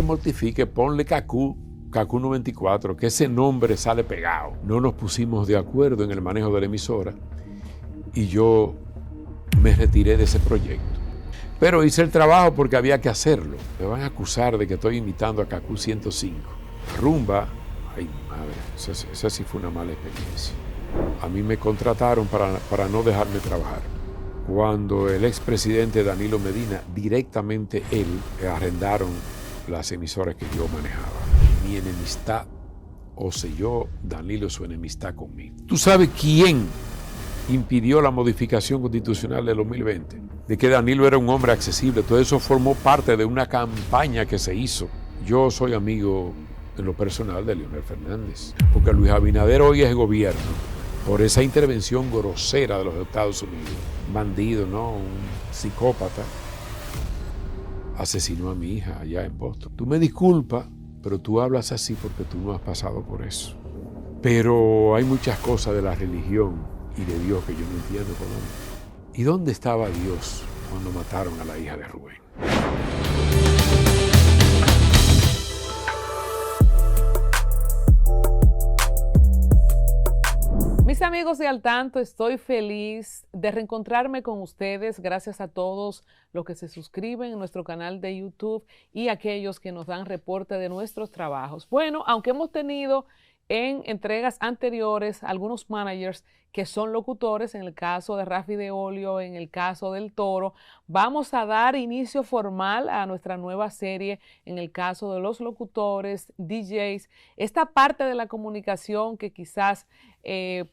mortifique, ponle Cacú 94, que ese nombre sale pegado. No nos pusimos de acuerdo en el manejo de la emisora y yo me retiré de ese proyecto. Pero hice el trabajo porque había que hacerlo. Me van a acusar de que estoy imitando a Cacú 105. Rumba, ay madre, esa sí fue una mala experiencia. A mí me contrataron para no dejarme trabajar. Cuando el expresidente Danilo Medina, directamente él, arrendaron las emisoras que yo manejaba. Mi enemistad, o selló Danilo su enemistad conmigo. ¿Tú sabes quién impidió la modificación constitucional del 2020? De que Danilo era un hombre accesible. Todo eso formó parte de una campaña que se hizo. Yo soy amigo en lo personal de Leonel Fernández, porque Luis Abinader hoy es gobierno por esa intervención grosera de los Estados Unidos. Bandido, ¿no? Un psicópata. Asesinó a mi hija allá en Boston. Tú me disculpas, pero tú hablas así porque tú no has pasado por eso. Pero hay muchas cosas de la religión y de Dios que yo no entiendo, Colombia. ¿Y dónde estaba Dios cuando mataron a la hija de Rubén? Mis amigos de Al Tanto, estoy feliz de reencontrarme con ustedes. Gracias a todos los que se suscriben en nuestro canal de YouTube y aquellos que nos dan reporte de nuestros trabajos. Bueno, aunque hemos tenido en entregas anteriores algunos managers que son locutores, en el caso de Rafi de Olio, en el caso del Toro, vamos a dar inicio formal a nuestra nueva serie en el caso de los locutores, DJs, esta parte de la comunicación que quizás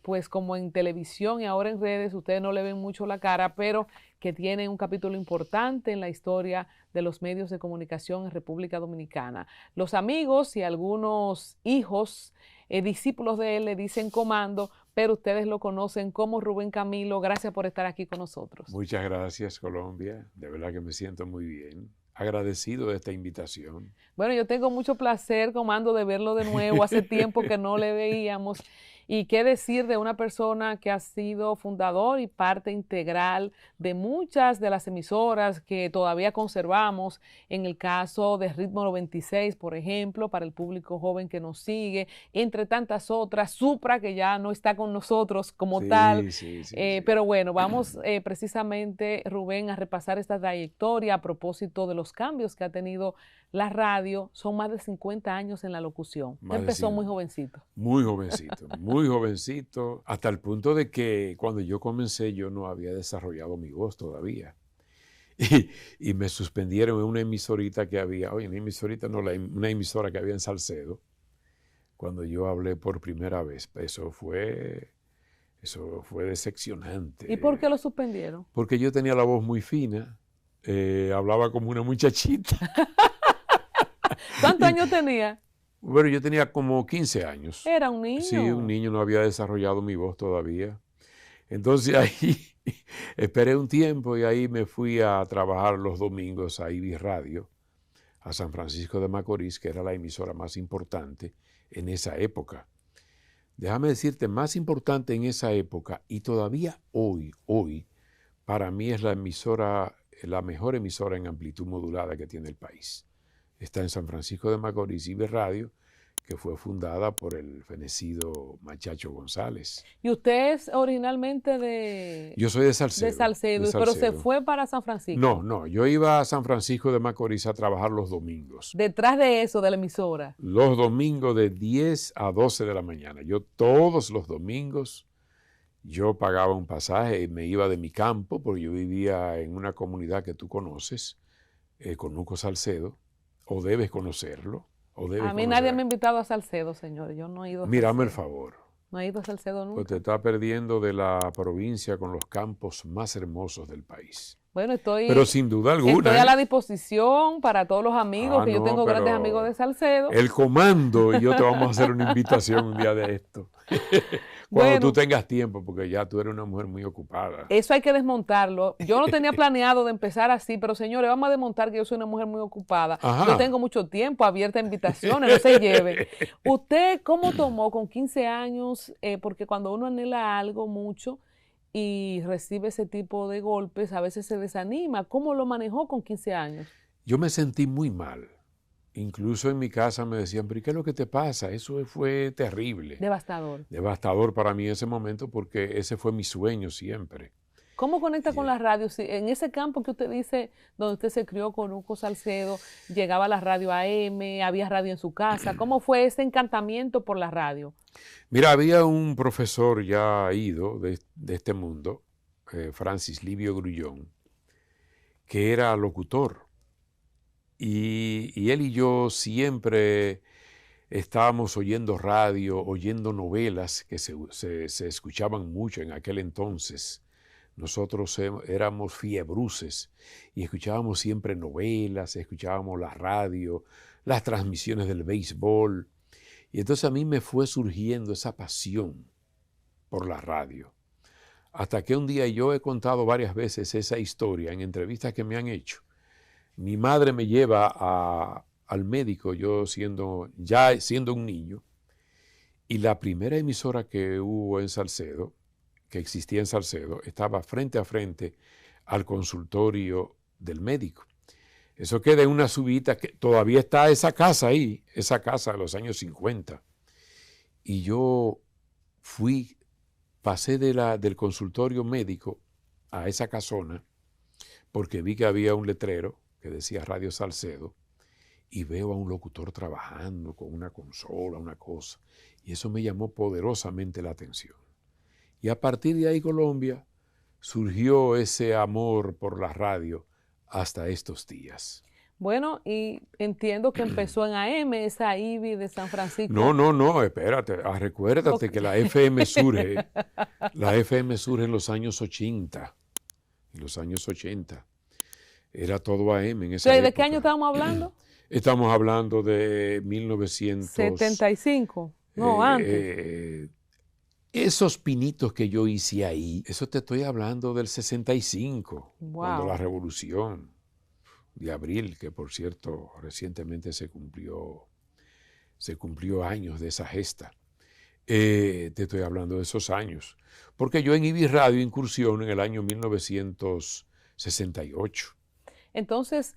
pues como en televisión y ahora en redes ustedes no le ven mucho la cara, pero que tiene un capítulo importante en la historia de los medios de comunicación en República Dominicana. Los amigos y algunos hijos discípulos de él le dicen Comando, pero ustedes lo conocen como Rubén Camilo. Gracias por estar aquí con nosotros. Muchas gracias, Colombia. De verdad que me siento muy bien. Agradecido de esta invitación. Bueno, yo tengo mucho placer, Comando, de verlo de nuevo. Hace tiempo que no le veíamos. Y qué decir de una persona que ha sido fundador y parte integral de muchas de las emisoras que todavía conservamos, en el caso de Ritmo 96, por ejemplo, para el público joven que nos sigue, entre tantas otras, Supra, que ya no está con nosotros como tal. Sí. Pero bueno, vamos precisamente, Rubén, a repasar esta trayectoria a propósito de los cambios que ha tenido la radio. Son más de 50 años en la locución. Empezó muy jovencito. Muy jovencito, hasta el punto de que cuando yo comencé yo no había desarrollado mi voz todavía. Y me suspendieron en una emisorita que había, una emisora que había en Salcedo, cuando yo hablé por primera vez. Eso fue decepcionante. ¿Y por qué lo suspendieron? Porque yo tenía la voz muy fina, hablaba como una muchachita. ¿Cuántos años tenía? Bueno, yo tenía como 15 años. ¿Era un niño? Sí, un niño, no había desarrollado mi voz todavía. Entonces ahí esperé un tiempo y ahí me fui a trabajar los domingos a IBI Radio, a San Francisco de Macorís, que era la emisora más importante en esa época. Déjame decirte, más importante en esa época y todavía hoy, para mí es la mejor emisora en amplitud modulada que tiene el país. Está en San Francisco de Macorís, IBI Radio, que fue fundada por el fenecido Machacho González. ¿Y usted es originalmente de...? Yo soy de Salcedo. De Salcedo, pero se fue para San Francisco. No, yo iba a San Francisco de Macorís a trabajar los domingos. Detrás de eso, de la emisora. Los domingos de 10 a 12 de la mañana. Yo todos los domingos, yo pagaba un pasaje y me iba de mi campo, porque yo vivía en una comunidad que tú conoces, Conuco Salcedo, o debes conocerlo. A mí nadie me ha invitado a Salcedo, señor. Yo no he ido a Salcedo. Mírame el favor. No he ido a Salcedo nunca. Pues te está perdiendo de la provincia con los campos más hermosos del país. Bueno, pero sin duda alguna. Estoy a la disposición para todos los amigos, que yo tengo grandes amigos de Salcedo. El Comando y yo te vamos a hacer una invitación un día de esto. Cuando tú tengas tiempo, porque ya tú eres una mujer muy ocupada. Eso hay que desmontarlo. Yo no tenía planeado de empezar así, pero señores, vamos a desmontar que yo soy una mujer muy ocupada. Ajá. Yo tengo mucho tiempo, abierta a invitaciones, no se lleve. ¿Usted cómo tomó con 15 años? Porque cuando uno anhela algo mucho y recibe ese tipo de golpes, a veces se desanima. ¿Cómo lo manejó con 15 años? Yo me sentí muy mal. Incluso en mi casa me decían, pero ¿qué es lo que te pasa? Eso fue terrible. Devastador. Devastador para mí en ese momento porque ese fue mi sueño siempre. ¿Cómo conecta con Y, la radio? Si en ese campo que usted dice, donde usted se crió con Hugo Salcedo, llegaba la radio AM, había radio en su casa, ¿cómo fue ese encantamiento por la radio? Mira, había un profesor ya ido de este mundo, Francis Livio Grullón, que era locutor. Y él y yo siempre estábamos oyendo radio, oyendo novelas que se escuchaban mucho en aquel entonces. Nosotros éramos fiebruces y escuchábamos siempre novelas, escuchábamos la radio, las transmisiones del béisbol. Y entonces a mí me fue surgiendo esa pasión por la radio. Hasta que un día yo he contado varias veces esa historia en entrevistas que me han hecho. Mi madre me lleva al médico, yo siendo un niño, y la primera emisora que hubo en Salcedo, que existía en Salcedo, estaba frente a frente al consultorio del médico. Eso queda en una subida que todavía está esa casa ahí, esa casa de los años 50. Y yo pasé del consultorio médico a esa casona porque vi que había un letrero que decía Radio Salcedo y veo a un locutor trabajando con una consola, una cosa. Y eso me llamó poderosamente la atención. Y a partir de ahí, Colombia, surgió ese amor por la radio hasta estos días. Bueno, y entiendo que empezó en AM, esa IBI de San Francisco. No, espérate, recuérdate que la FM surge en los años 80. En los años 80. Era todo AM en esa época. ¿De qué año estábamos hablando? Estamos hablando de 1975. No, antes. Esos pinitos que yo hice ahí, eso te estoy hablando del 65, Wow. Cuando la Revolución de Abril, que por cierto recientemente se cumplió años de esa gesta. Te estoy hablando de esos años, porque yo en IBI Radio incursiono en el año 1968. Entonces,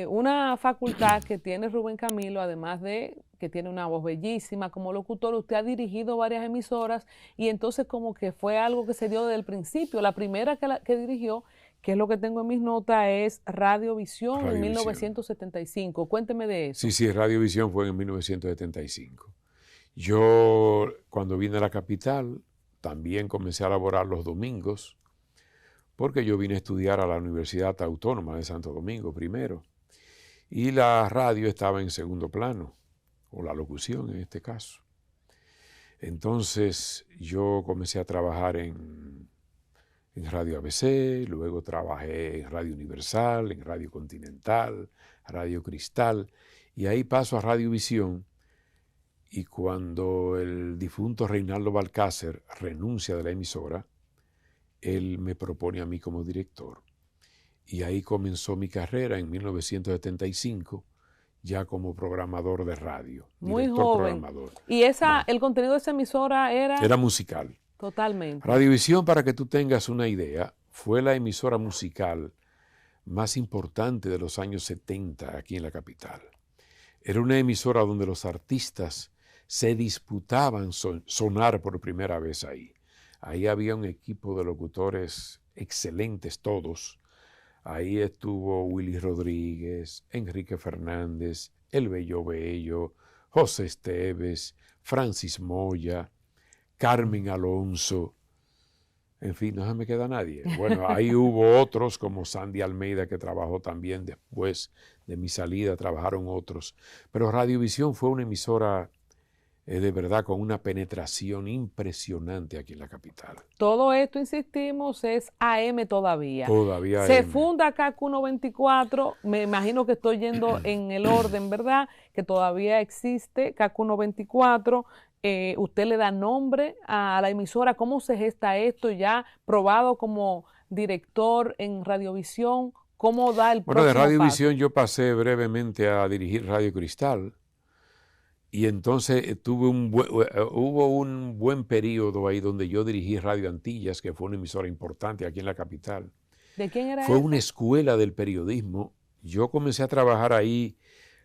una facultad que tiene Rubén Camilo, además de que tiene una voz bellísima como locutor, usted ha dirigido varias emisoras y entonces como que fue algo que se dio desde el principio. La primera que dirigió, que es lo que tengo en mis notas, es Radiovisión en 1975. Cuénteme de eso. Sí, Radiovisión fue en 1975. Yo, cuando vine a la capital, también comencé a laborar los domingos, porque yo vine a estudiar a la Universidad Autónoma de Santo Domingo primero, y la radio estaba en segundo plano, o la locución en este caso. Entonces yo comencé a trabajar en Radio ABC, luego trabajé en Radio Universal, en Radio Continental, Radio Cristal, y ahí paso a Radiovisión. Y cuando el difunto Reinaldo Balcácer renuncia de la emisora, él me propone a mí como director. Y ahí comenzó mi carrera en 1975, ya como programador de radio. Muy joven. Programador. ¿Y el contenido de esa emisora era? Era musical. Totalmente. Radiovisión, para que tú tengas una idea, fue la emisora musical más importante de los años 70 aquí en la capital. Era una emisora donde los artistas se disputaban sonar por primera vez ahí. Ahí había un equipo de locutores excelentes todos. Ahí estuvo Willy Rodríguez, Enrique Fernández, El Bello Bello, José Esteves, Francis Moya, Carmen Alonso. En fin, no se me queda nadie. Bueno, ahí hubo otros como Sandy Almeida, que trabajó también después de mi salida, trabajaron otros. Pero Radiovisión fue una emisora de verdad con una penetración impresionante aquí en la capital. Todo esto, insistimos, es AM todavía. Todavía Se AM. funda KQ94, me imagino que estoy yendo en el orden, ¿verdad? Que todavía existe KQ94. Usted le da nombre a la emisora. ¿Cómo se gesta esto? Ya probado como director en Radiovisión, ¿cómo da el próximo paso? Bueno, de Radiovisión paso? yo pasé brevemente a dirigir Radio Cristal. Y entonces hubo un buen periodo ahí donde yo dirigí Radio Antillas, que fue una emisora importante aquí en la capital. ¿De quién era Fue esa? una escuela del periodismo. Yo comencé a trabajar ahí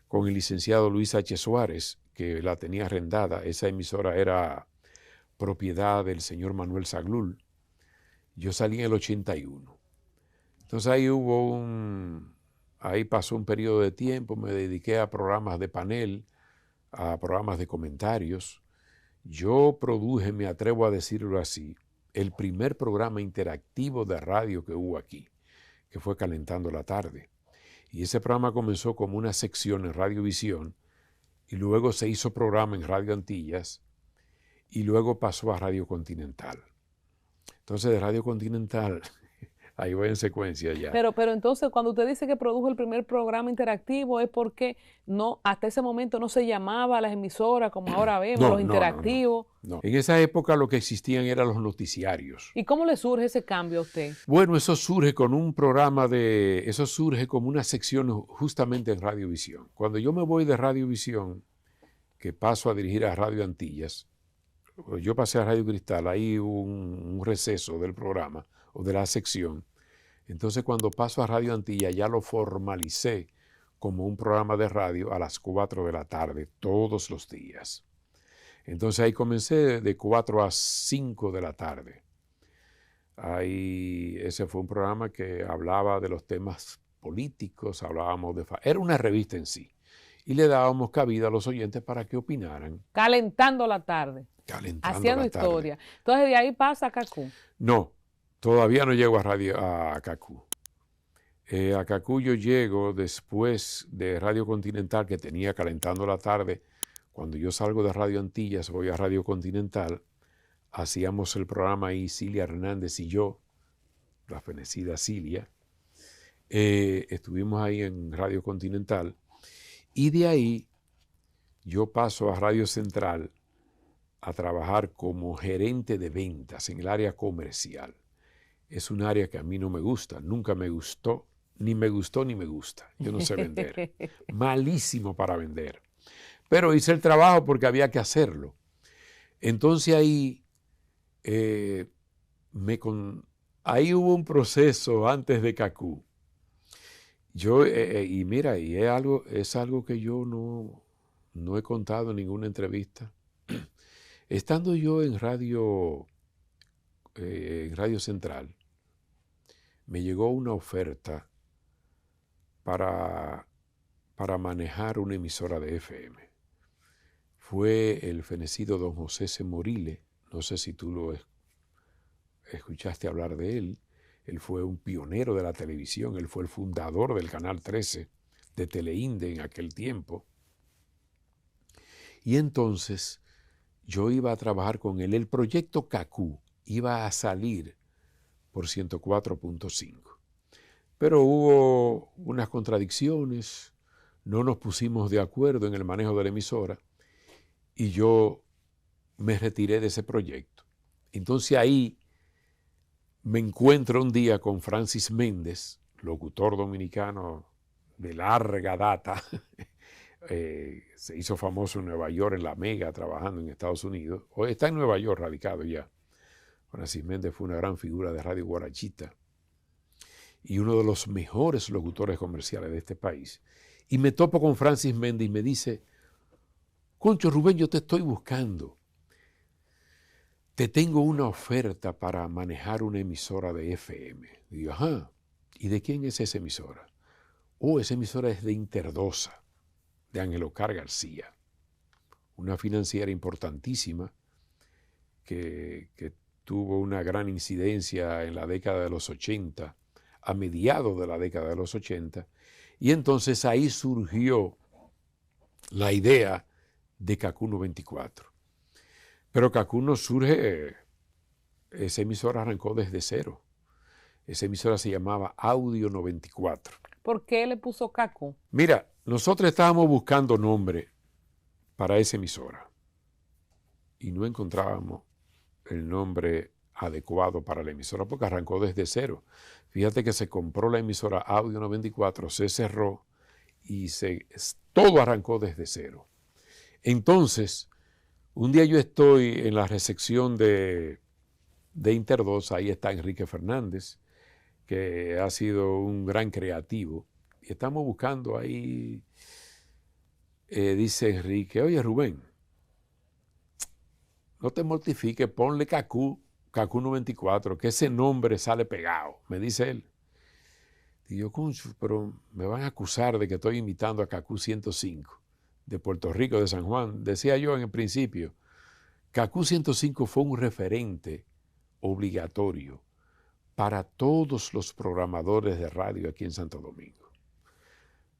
con el licenciado Luis H. Suárez, que la tenía arrendada. Esa emisora era propiedad del señor Manuel Zaglul. Yo salí en el 81. Entonces ahí pasó un periodo de tiempo, me dediqué a programas de panel, a programas de comentarios. Yo produje, me atrevo a decirlo así, el primer programa interactivo de radio que hubo aquí, que fue Calentando la Tarde. Y ese programa comenzó como una sección en Radiovisión y luego se hizo programa en Radio Antillas y luego pasó a Radio Continental. Entonces de Radio Continental, ahí voy en secuencia ya. Pero entonces cuando usted dice que produjo el primer programa interactivo es porque hasta ese momento no se llamaba a las emisoras como ahora vemos, los interactivos. No. En esa época lo que existían eran los noticiarios. ¿Y cómo le surge ese cambio a usted? Bueno, eso surge con un programa eso surge como una sección justamente en Radiovisión. Cuando yo me voy de Radiovisión, que paso a dirigir a Radio Antillas, yo pasé a Radio Cristal, ahí hubo un receso del programa o de la sección. Entonces cuando paso a Radio Antillas ya lo formalicé como un programa de radio a las 4 de la tarde, todos los días. Entonces ahí comencé de 4 a 5 de la tarde. Ahí ese fue un programa que hablaba de los temas políticos, era una revista en sí. Y le dábamos cabida a los oyentes para que opinaran. Calentando la tarde. Haciendo historia. Entonces de ahí pasa a CACU. No, todavía no llego a CACU. A CACU yo llego después de Radio Continental, que tenía Calentando la Tarde. Cuando yo salgo de Radio Antillas, voy a Radio Continental. Hacíamos el programa ahí, Cilia Hernández y yo, la fenecida Cilia. Estuvimos ahí en Radio Continental. Y de ahí yo paso a Radio Central a trabajar como gerente de ventas en el área comercial. Es un área que a mí no me gusta, nunca me gustó, ni me gustó ni me gusta. Yo no sé vender. Malísimo para vender. Pero hice el trabajo porque había que hacerlo. Entonces ahí, ahí hubo un proceso antes de CACU. Y mira, y es algo que yo no he contado en ninguna entrevista. Estando yo en Radio Central, me llegó una oferta para manejar una emisora de FM. Fue el fenecido don José C. Morile, no sé si tú lo escuchaste hablar de él. Él fue un pionero de la televisión, él fue el fundador del Canal 13 de Teleinde en aquel tiempo. Y entonces yo iba a trabajar con él. El proyecto CACU iba a salir por 104.5. Pero hubo unas contradicciones, no nos pusimos de acuerdo en el manejo de la emisora y yo me retiré de ese proyecto. Entonces ahí me encuentro un día con Francis Méndez, locutor dominicano de larga data. Se hizo famoso en Nueva York, en la Mega, trabajando en Estados Unidos. Hoy está en Nueva York, radicado ya. Francis Méndez fue una gran figura de Radio Guarachita y uno de los mejores locutores comerciales de este país. Y me topo con Francis Méndez y me dice, Concho Rubén, yo te estoy buscando. Te tengo una oferta para manejar una emisora de FM. Y digo, ajá, ¿y de quién es esa emisora? Esa emisora es de Interdosa, de Ángel Ocar García, una financiera importantísima que tuvo una gran incidencia en la década de los 80, a mediados de la década de los 80, y entonces ahí surgió la idea de CACU 94. Pero CACU no surge, esa emisora arrancó desde cero. Esa emisora se llamaba Audio 94. ¿Por qué le puso CACU? Mira, nosotros estábamos buscando nombre para esa emisora y no encontrábamos el nombre adecuado para la emisora porque arrancó desde cero. Fíjate que se compró la emisora Audio 94, se cerró y todo arrancó desde cero. Entonces, un día yo estoy en la recepción de Interdosa, ahí está Enrique Fernández, que ha sido un gran creativo, y estamos buscando ahí dice Enrique, oye Rubén, no te mortifiques, ponle Kaku 94, que ese nombre sale pegado, me dice él. Y yo, concho, pero me van a acusar de que estoy imitando a Kaku 105, de Puerto Rico, de San Juan. Decía yo en el principio, Kaku 105 fue un referente obligatorio para todos los programadores de radio aquí en Santo Domingo.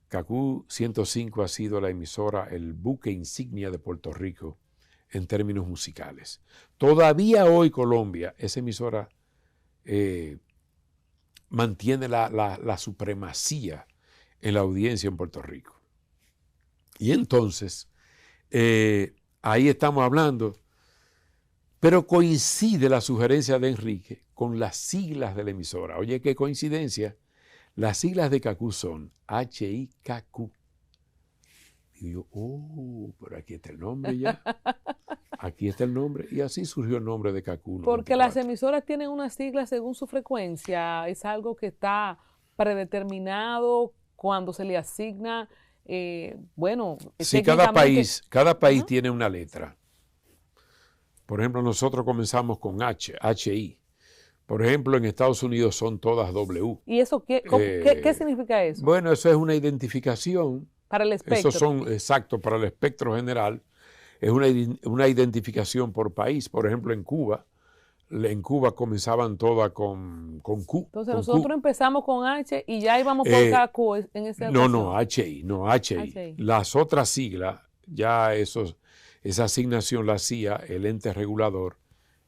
Kaku 105 ha sido la emisora, el buque insignia de Puerto Rico en términos musicales. Todavía hoy Colombia, esa emisora mantiene la supremacía en la audiencia en Puerto Rico. Y entonces, ahí estamos hablando, pero coincide la sugerencia de Enrique con las siglas de la emisora. Oye, qué coincidencia. Las siglas de Kaku son HIKQ. Y yo, pero aquí está el nombre ya. Aquí está el nombre. Y así surgió el nombre de Kaku. Porque las emisoras tienen unas siglas según su frecuencia. Es algo que está predeterminado cuando se le asigna. Sí, cada país tiene una letra. Por ejemplo, nosotros comenzamos con HI. Por ejemplo, en Estados Unidos son todas W. ¿Y eso qué significa eso? Bueno, eso es una identificación. Para el espectro. Eso son, exacto, para el espectro general. Es una identificación por país. Por ejemplo, en Cuba comenzaban todas con Q. Entonces con nosotros Q. empezamos con H y ya íbamos por KQ en ese ocasión. No, HI. Las otras siglas, ya esa asignación la hacía el ente regulador,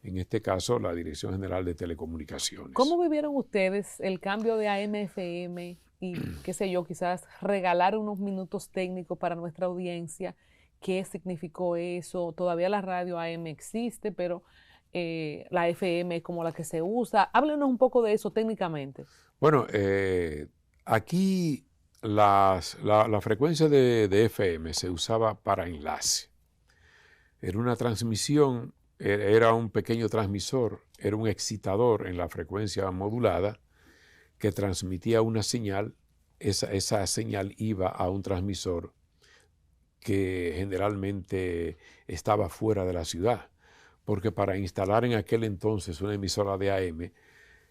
en este caso la Dirección General de Telecomunicaciones. ¿Cómo vivieron ustedes el cambio de AM a FM y, qué sé yo, quizás regalar unos minutos técnicos para nuestra audiencia? ¿Qué significó eso? Todavía la radio AM existe, pero la FM es como la que se usa. Háblenos un poco de eso técnicamente. Bueno, aquí la frecuencia de FM se usaba para enlace. Era una transmisión, era un pequeño transmisor, era un excitador en la frecuencia modulada que transmitía una señal. Esa señal iba a un transmisor que generalmente estaba fuera de la ciudad, porque para instalar en aquel entonces una emisora de AM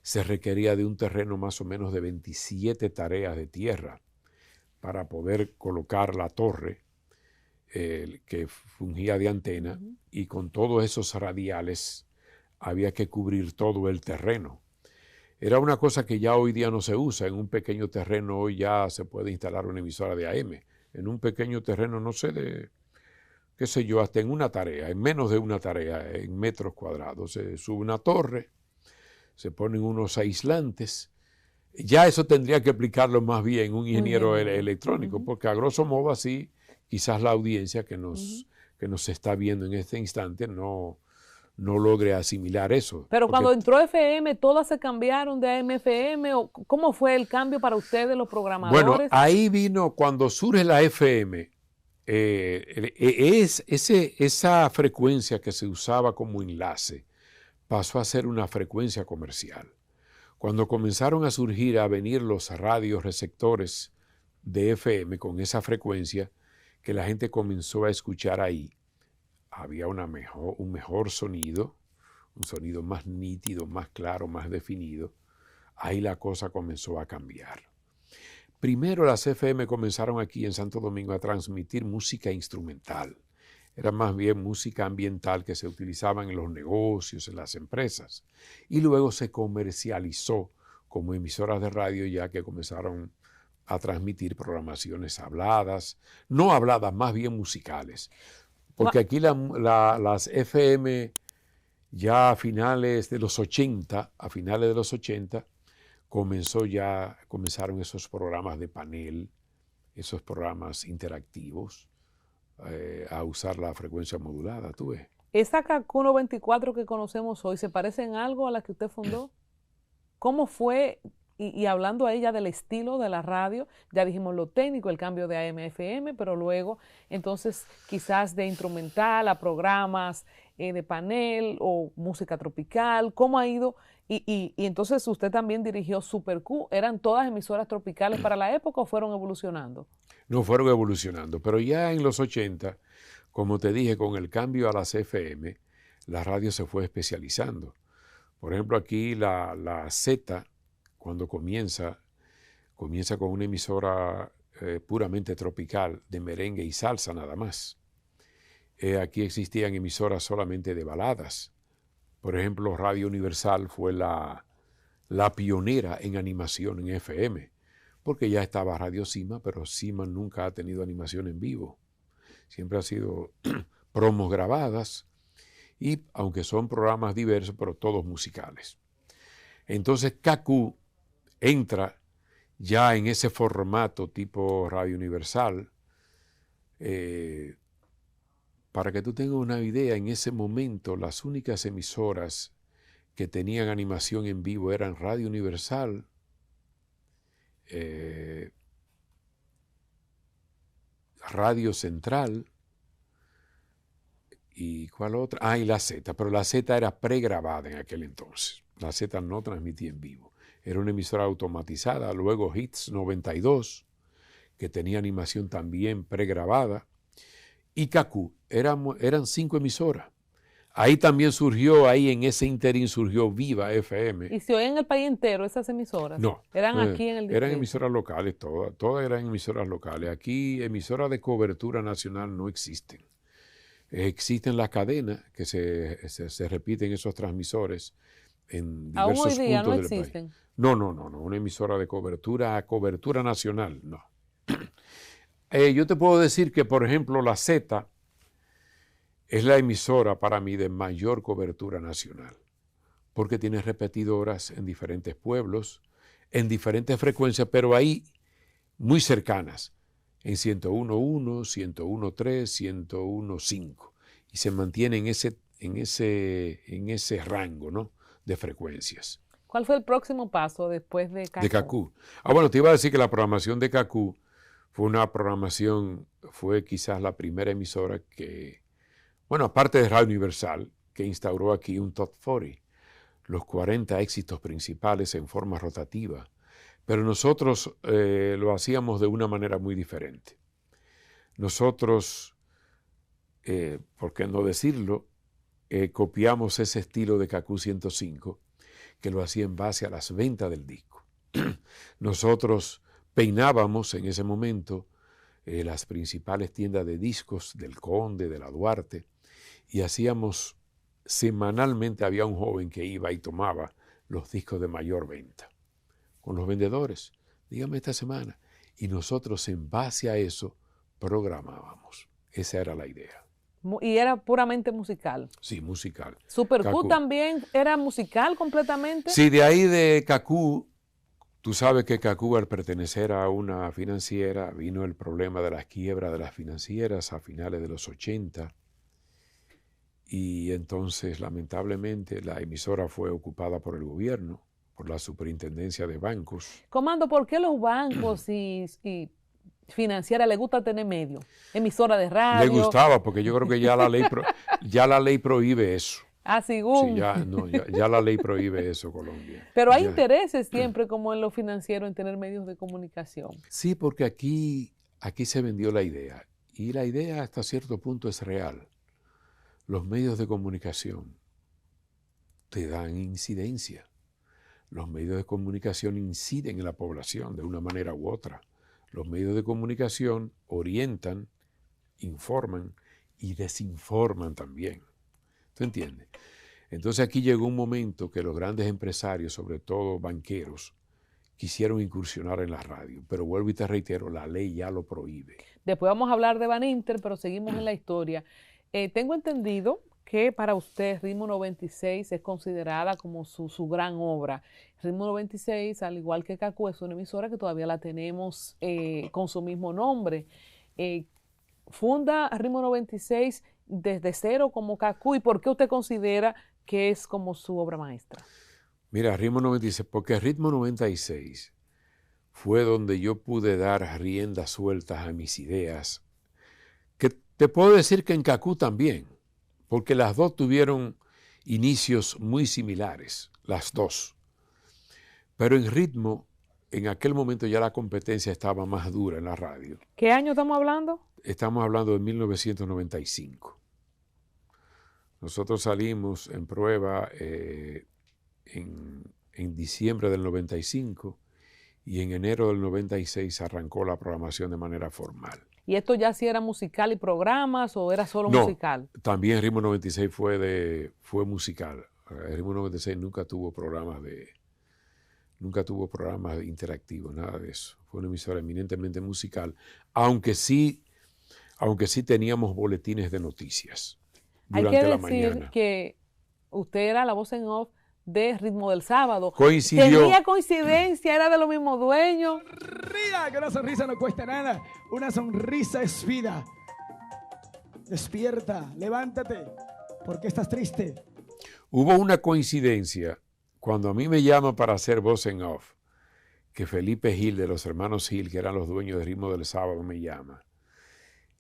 se requería de un terreno más o menos de 27 tareas de tierra para poder colocar la torre que fungía de antena, y con todos esos radiales había que cubrir todo el terreno. Era una cosa que ya hoy día no se usa. En un pequeño terreno hoy ya se puede instalar una emisora de AM. En un pequeño terreno, no sé, qué sé yo, hasta en una tarea, en menos de una tarea, en metros cuadrados. Se sube una torre, se ponen unos aislantes. Ya eso tendría que explicarlo más bien un ingeniero electrónico, porque a grosso modo así, quizás la audiencia que nos está viendo en este instante no logre asimilar eso. Pero cuando entró FM, ¿todas se cambiaron de AM a FM? ¿O cómo fue el cambio para ustedes, los programadores? Bueno, ahí vino cuando surge la FM. Esa frecuencia que se usaba como enlace pasó a ser una frecuencia comercial. Cuando comenzaron a surgir, a venir los radios receptores de FM con esa frecuencia que la gente comenzó a escuchar ahí, había un mejor sonido, un sonido más nítido, más claro, más definido. Ahí la cosa comenzó a cambiar. Primero las FM comenzaron aquí en Santo Domingo a transmitir música instrumental. Era más bien música ambiental que se utilizaba en los negocios, en las empresas. Y luego se comercializó como emisoras de radio, ya que comenzaron a transmitir programaciones habladas, no habladas, más bien musicales. Porque aquí las FM ya a finales de los 80, comenzaron esos programas de panel, esos programas interactivos, a usar la frecuencia modulada, ¿tú ves? ¿Esa KQ 94 que conocemos hoy se parece en algo a la que usted fundó? ¿Cómo fue y hablando ahí ya del estilo de la radio, ya dijimos lo técnico, el cambio de AM a FM, pero luego entonces quizás de instrumental a programas de panel o música tropical, ¿cómo ha ido? Y entonces usted también dirigió Super Q, ¿eran todas emisoras tropicales para la época o fueron evolucionando? No, fueron evolucionando, pero ya en los 80, como te dije, con el cambio a las FM, la radio se fue especializando. Por ejemplo, aquí la Z, cuando comienza con una emisora puramente tropical, de merengue y salsa nada más. Aquí existían emisoras solamente de baladas. Por ejemplo, Radio Universal fue la pionera en animación en FM, porque ya estaba Radio Cima, pero Cima nunca ha tenido animación en vivo. Siempre ha sido promos grabadas, y aunque son programas diversos, pero todos musicales. Entonces KQ entra ya en ese formato tipo Radio Universal. Para que tú tengas una idea, en ese momento las únicas emisoras que tenían animación en vivo eran Radio Universal, Radio Central, ¿y cuál otra? Y la Z, pero la Z era pregrabada en aquel entonces. La Z no transmitía en vivo. Era una emisora automatizada, luego Hits 92, que tenía animación también pregrabada, y KQ, eran 5 emisoras. Ahí también surgió, en ese interín surgió Viva FM. ¿Y se oían en el país entero esas emisoras? No. ¿Eran aquí en el distrito? Eran emisoras locales, todas eran emisoras locales. Aquí emisoras de cobertura nacional no existen. Existen las cadenas que se repiten esos transmisores en diversos ¿Aún hoy día puntos no del existen? país. No, una emisora de cobertura nacional, no. Yo te puedo decir que, por ejemplo, la Z es la emisora para mí de mayor cobertura nacional, porque tiene repetidoras en diferentes pueblos, en diferentes frecuencias, pero ahí muy cercanas, en 101.1, 101.3, 101.5, y se mantiene en ese rango, ¿no?, de frecuencias. ¿Cuál fue el próximo paso después de KQ? De KQ. Bueno, te iba a decir que la programación de KQ fue quizás la primera emisora que, bueno, aparte de Radio Universal, que instauró aquí un Top 40, los 40 éxitos principales en forma rotativa. Pero nosotros lo hacíamos de una manera muy diferente. Nosotros, por qué no decirlo, copiamos ese estilo de KQ 105, que lo hacía en base a las ventas del disco. Nosotros peinábamos en ese momento las principales tiendas de discos del Conde, de la Duarte, y hacíamos semanalmente, había un joven que iba y tomaba los discos de mayor venta con los vendedores. Dígame esta semana. Y nosotros en base a eso programábamos. Esa era la idea. ¿Y era puramente musical? Sí, musical. ¿Super Q también era musical completamente? Sí, de ahí de KQ, tú sabes que KQ, al pertenecer a una financiera, vino el problema de las quiebras de las financieras a finales de los 80. Y entonces, lamentablemente, la emisora fue ocupada por el gobierno, por la superintendencia de bancos. Comando, ¿por qué los bancos y financiera le gusta tener medio? Emisora de radio. Le gustaba, porque yo creo que ya la ley prohíbe eso. Según. Sí, ya la ley prohíbe eso, Colombia. Pero hay intereses siempre, como en lo financiero, en tener medios de comunicación. Sí, porque aquí se vendió la idea. Y la idea hasta cierto punto es real. Los medios de comunicación te dan incidencia. Los medios de comunicación inciden en la población de una manera u otra. Los medios de comunicación orientan, informan y desinforman también. ¿Tú entiendes? Entonces aquí llegó un momento que los grandes empresarios, sobre todo banqueros, quisieron incursionar en la radio. Pero vuelvo y te reitero, la ley ya lo prohíbe. Después vamos a hablar de Baninter, pero seguimos en la historia. Tengo entendido que para usted Ritmo 96 es considerada como su gran obra. Ritmo 96, al igual que KQ, es una emisora que todavía la tenemos con su mismo nombre. ¿Funda Ritmo 96 desde cero como KQ? ¿Y por qué usted considera que es como su obra maestra? Mira, Ritmo 96, porque Ritmo 96 fue donde yo pude dar riendas sueltas a mis ideas, que te puedo decir que en Cacú también, porque las dos tuvieron inicios muy similares, las dos. Pero en Ritmo, en aquel momento ya la competencia estaba más dura en la radio. ¿Qué año estamos hablando? Estamos hablando de 1995. Nosotros salimos en prueba en diciembre del 95 y en enero del 96 arrancó la programación de manera formal. ¿Y esto ya sí era musical y programas o era solo musical? También Ritmo 96 fue musical. Ritmo 96 nunca tuvo programas interactivos, nada de eso. Fue una emisora eminentemente musical, aunque sí teníamos boletines de noticias durante la mañana. Hay que decir que usted era la voz en off de Ritmo del Sábado. Coincidió. Tenía coincidencia, era de los mismos dueños. Ría, que una sonrisa no cuesta nada. Una sonrisa es vida. Despierta, levántate. ¿Por qué estás triste? Hubo una coincidencia cuando a mí me llaman para hacer voz en off, que Felipe Gil, de los hermanos Gil, que eran los dueños de Ritmo del Sábado, me llama.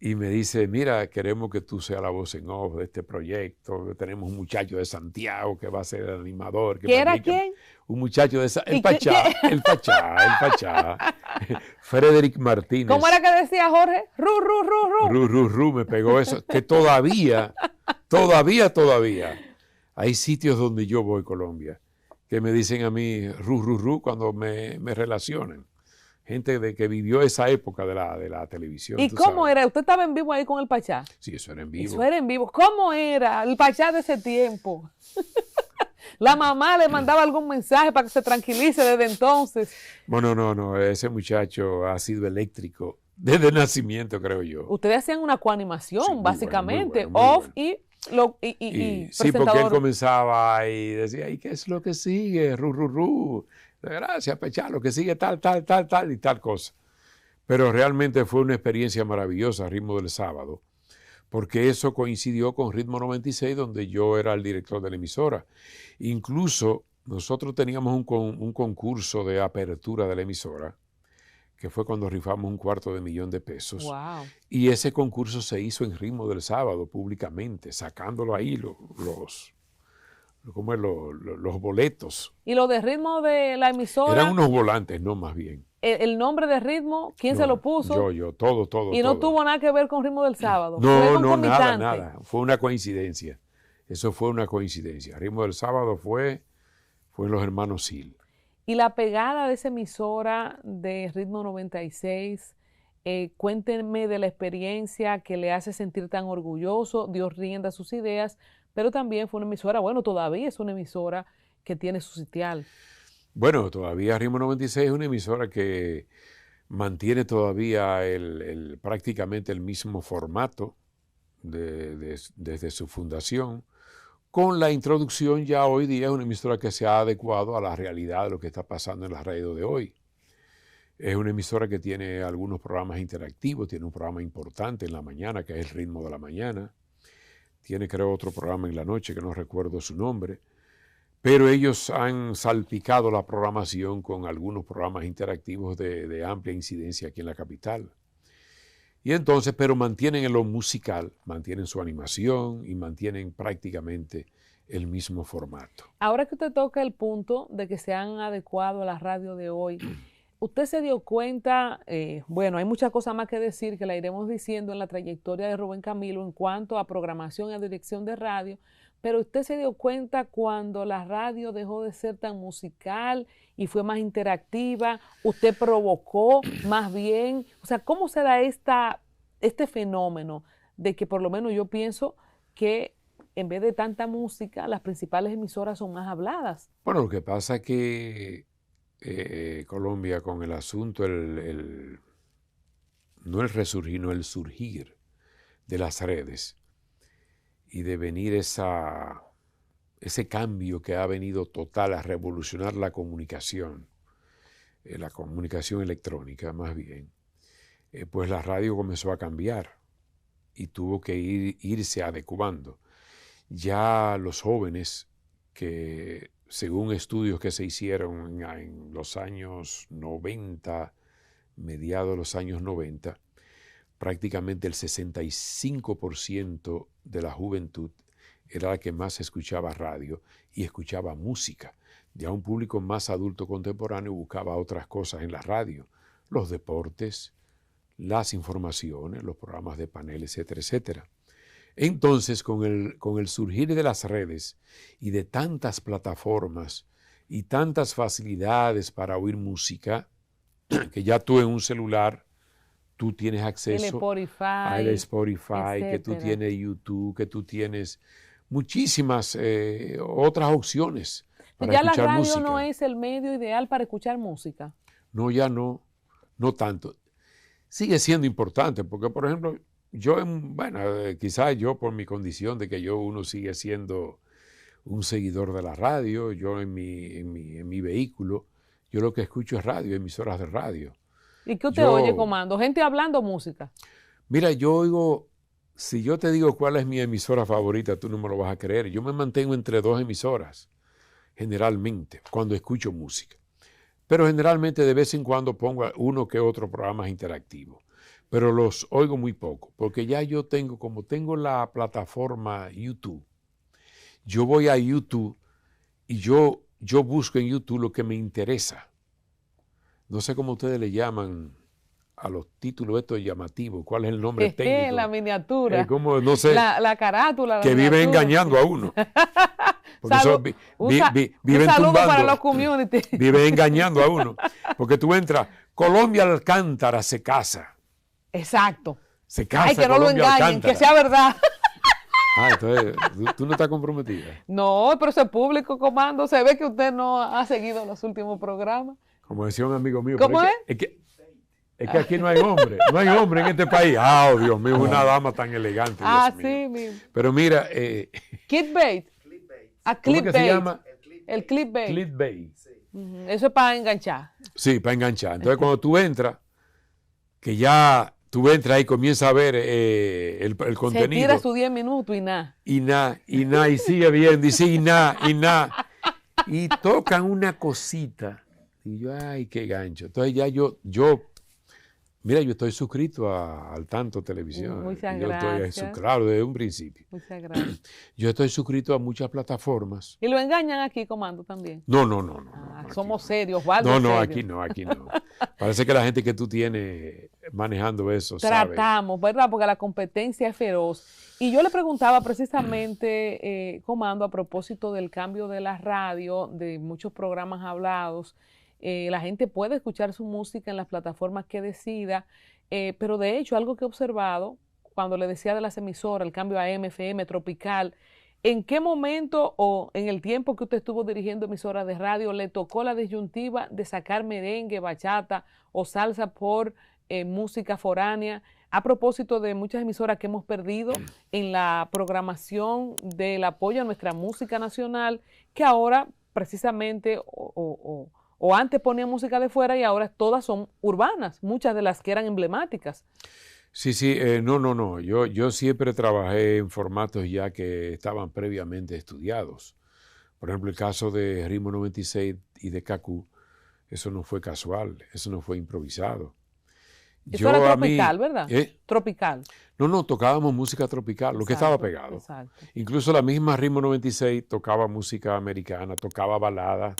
Y me dice, mira, queremos que tú seas la voz en off de este proyecto. Tenemos un muchacho de Santiago que va a ser el animador. ¿Qué era quién? Un muchacho de el Pachá. Frederick Martínez. ¿Cómo era que decía Jorge? Ru, me pegó eso. Que todavía, hay sitios donde yo voy, Colombia, que me dicen a mí ru, cuando me relacionan. Gente que vivió esa época de la televisión. ¿Y cómo era? ¿Usted estaba en vivo ahí con el Pachá? Sí, eso era en vivo. Eso era en vivo. ¿Cómo era el Pachá de ese tiempo? La mamá le mandaba algún mensaje para que se tranquilice desde entonces. Bueno, no, ese muchacho ha sido eléctrico desde el nacimiento, creo yo. Ustedes hacían una coanimación, sí, básicamente, muy bueno. off y sí, porque él comenzaba y decía, ¿y qué es lo que sigue? Ru. Gracias, Pachá, lo que sigue tal y tal cosa. Pero realmente fue una experiencia maravillosa, Ritmo del Sábado, porque eso coincidió con Ritmo 96, donde yo era el director de la emisora. Incluso nosotros teníamos un concurso de apertura de la emisora, que fue cuando rifamos $250,000. Wow. Y ese concurso se hizo en Ritmo del Sábado, públicamente, sacándolo ahí los boletos. ¿Y lo de Ritmo de la emisora? Eran unos volantes, no, más bien. ¿El nombre de Ritmo, quién se lo puso? Yo, todo. ¿Y no tuvo nada que ver con Ritmo del Sábado? No, nada. Fue una coincidencia. Eso fue una coincidencia. Ritmo del Sábado fue los hermanos Gil. Y la pegada de esa emisora de Ritmo 96, cuéntenme de la experiencia que le hace sentir tan orgulloso, dio rienda a sus ideas, pero también fue una emisora, bueno, todavía es una emisora que tiene su sitial. Bueno, todavía Ritmo 96 es una emisora que mantiene todavía prácticamente el mismo formato desde su fundación. Con la introducción ya hoy día es una emisora que se ha adecuado a la realidad de lo que está pasando en la radio de hoy. Es una emisora que tiene algunos programas interactivos, tiene un programa importante en la mañana que es el Ritmo de la Mañana. Tiene, creo, otro programa en la noche que no recuerdo su nombre, pero ellos han salpicado la programación con algunos programas interactivos de amplia incidencia aquí en la capital. Y entonces, pero mantienen en lo musical, mantienen su animación y mantienen prácticamente el mismo formato. Ahora que usted toca el punto de que se han adecuado a la radio de hoy, usted se dio cuenta, bueno, hay muchas cosas más que decir que la iremos diciendo en la trayectoria de Rubén Camilo en cuanto a programación y a dirección de radio, pero usted se dio cuenta cuando la radio dejó de ser tan musical y fue más interactiva, usted provocó más bien, o sea, ¿cómo se da este fenómeno de que por lo menos yo pienso que en vez de tanta música, las principales emisoras son más habladas? Bueno, lo que pasa es que Colombia con el asunto, no el resurgir, no el surgir de las redes y de venir ese cambio que ha venido total a revolucionar la comunicación electrónica más bien, pues la radio comenzó a cambiar y tuvo que irse adecuando. Ya los jóvenes que según estudios que se hicieron en los años 90, mediados de los años 90, prácticamente el 65% de la juventud era la que más escuchaba radio y escuchaba música. Ya un público más adulto contemporáneo buscaba otras cosas en la radio, los deportes, las informaciones, los programas de panel, etcétera, etcétera. Entonces, con el surgir de las redes y de tantas plataformas y tantas facilidades para oír música, que ya tú en un celular, tú tienes acceso al Spotify, que tú tienes YouTube, que tú tienes muchísimas otras opciones para ya la escuchar radio música. no es el medio ideal para escuchar música. No, ya no tanto. Sigue siendo importante porque, por ejemplo, quizás yo por mi condición de que uno sigue siendo un seguidor de la radio, yo en mi vehículo, yo lo que escucho es radio, emisoras de radio. ¿Y qué usted oye, Comando? ¿Gente hablando música? Mira, yo oigo, si yo te digo cuál es mi emisora favorita, tú no me lo vas a creer. Yo me mantengo entre dos emisoras, generalmente, cuando escucho música. Pero generalmente de vez en cuando pongo uno que otro programa interactivo. Pero los oigo muy poco, porque ya como tengo la plataforma YouTube, yo voy a YouTube y yo busco en YouTube lo que me interesa. No sé cómo ustedes le llaman a los títulos estos llamativos, cuál es el nombre técnico. La miniatura. No sé. La carátula. Que vive engañando a uno. Porque un saludo para los community. Vive engañando a uno. Porque tú entras, Colombia Alcántara se casa. Exacto. Se casa. Ay, que no lo engañen, Alcántara. que sea verdad. Entonces, ¿tú no estás comprometida? No, pero ese público, Comando, se ve que usted no ha seguido los últimos programas. Como decía un amigo mío. ¿Cómo es? Es que aquí no hay hombre. No hay hombre en este país. Dios mío, una dama tan elegante. Sí, mismo. Pero mira. Clickbait. ¿Cómo es que se llama? El clickbait. Clickbait. Eso es para enganchar. Sí, para enganchar. Entonces, cuando tú entras, que ya tú entras y comienzas a ver el contenido. Se tira sus 10 minutos y nada. Y sigue viendo, y sigue y nada. Y tocan una cosita. Y yo, ay, qué gancho. Entonces ya mira, yo estoy suscrito al Tanto Televisión. Muchas gracias. Claro, desde un principio. Muchas gracias. Yo estoy suscrito a muchas plataformas. ¿Y lo engañan aquí, Comando, también? No. Somos serios, No, aquí no. Parece que la gente que tú tienes manejando eso Tratamos, sabe. ¿verdad? Porque la competencia es feroz. Y yo le preguntaba precisamente, Comando, a propósito del cambio de la radio, de muchos programas hablados. La gente puede escuchar su música en las plataformas que decida, pero de hecho algo que he observado cuando le decía de las emisoras, el cambio a AM, FM, Tropical, ¿en qué momento o en el tiempo que usted estuvo dirigiendo emisoras de radio le tocó la disyuntiva de sacar merengue, bachata o salsa por música foránea? A propósito de muchas emisoras que hemos perdido en la programación del apoyo a nuestra música nacional, que ahora precisamente o antes ponían música de fuera y ahora todas son urbanas, muchas de las que eran emblemáticas. Sí, no. Yo siempre trabajé en formatos ya que estaban previamente estudiados. Por ejemplo, el caso de Ritmo 96 y de Cacú, eso no fue casual, eso no fue improvisado. Eso era tropical, ¿verdad? Tropical. No, tocábamos música tropical, lo que estaba pegado. Exacto. Incluso la misma Ritmo 96 tocaba música americana, tocaba baladas,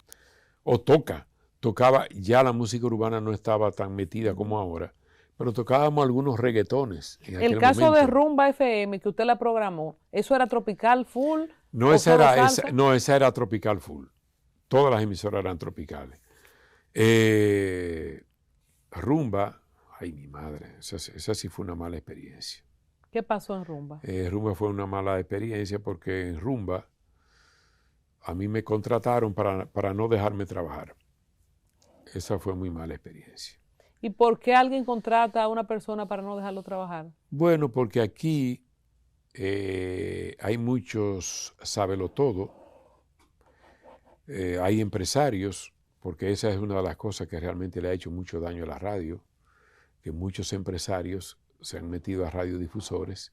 tocaba, ya la música urbana no estaba tan metida como ahora, pero tocábamos algunos reggaetones. El caso de Rumba FM, que usted la programó, ¿eso era tropical full? No, esa era tropical full. Todas las emisoras eran tropicales. Rumba, ay mi madre, esa sí fue una mala experiencia. ¿Qué pasó en Rumba? Rumba fue una mala experiencia porque en Rumba a mí me contrataron para no dejarme trabajar. Esa fue muy mala experiencia. ¿Y por qué alguien contrata a una persona para no dejarlo trabajar? Bueno, porque aquí hay muchos sábelotodo, hay empresarios, porque esa es una de las cosas que realmente le ha hecho mucho daño a la radio, que muchos empresarios se han metido a radiodifusores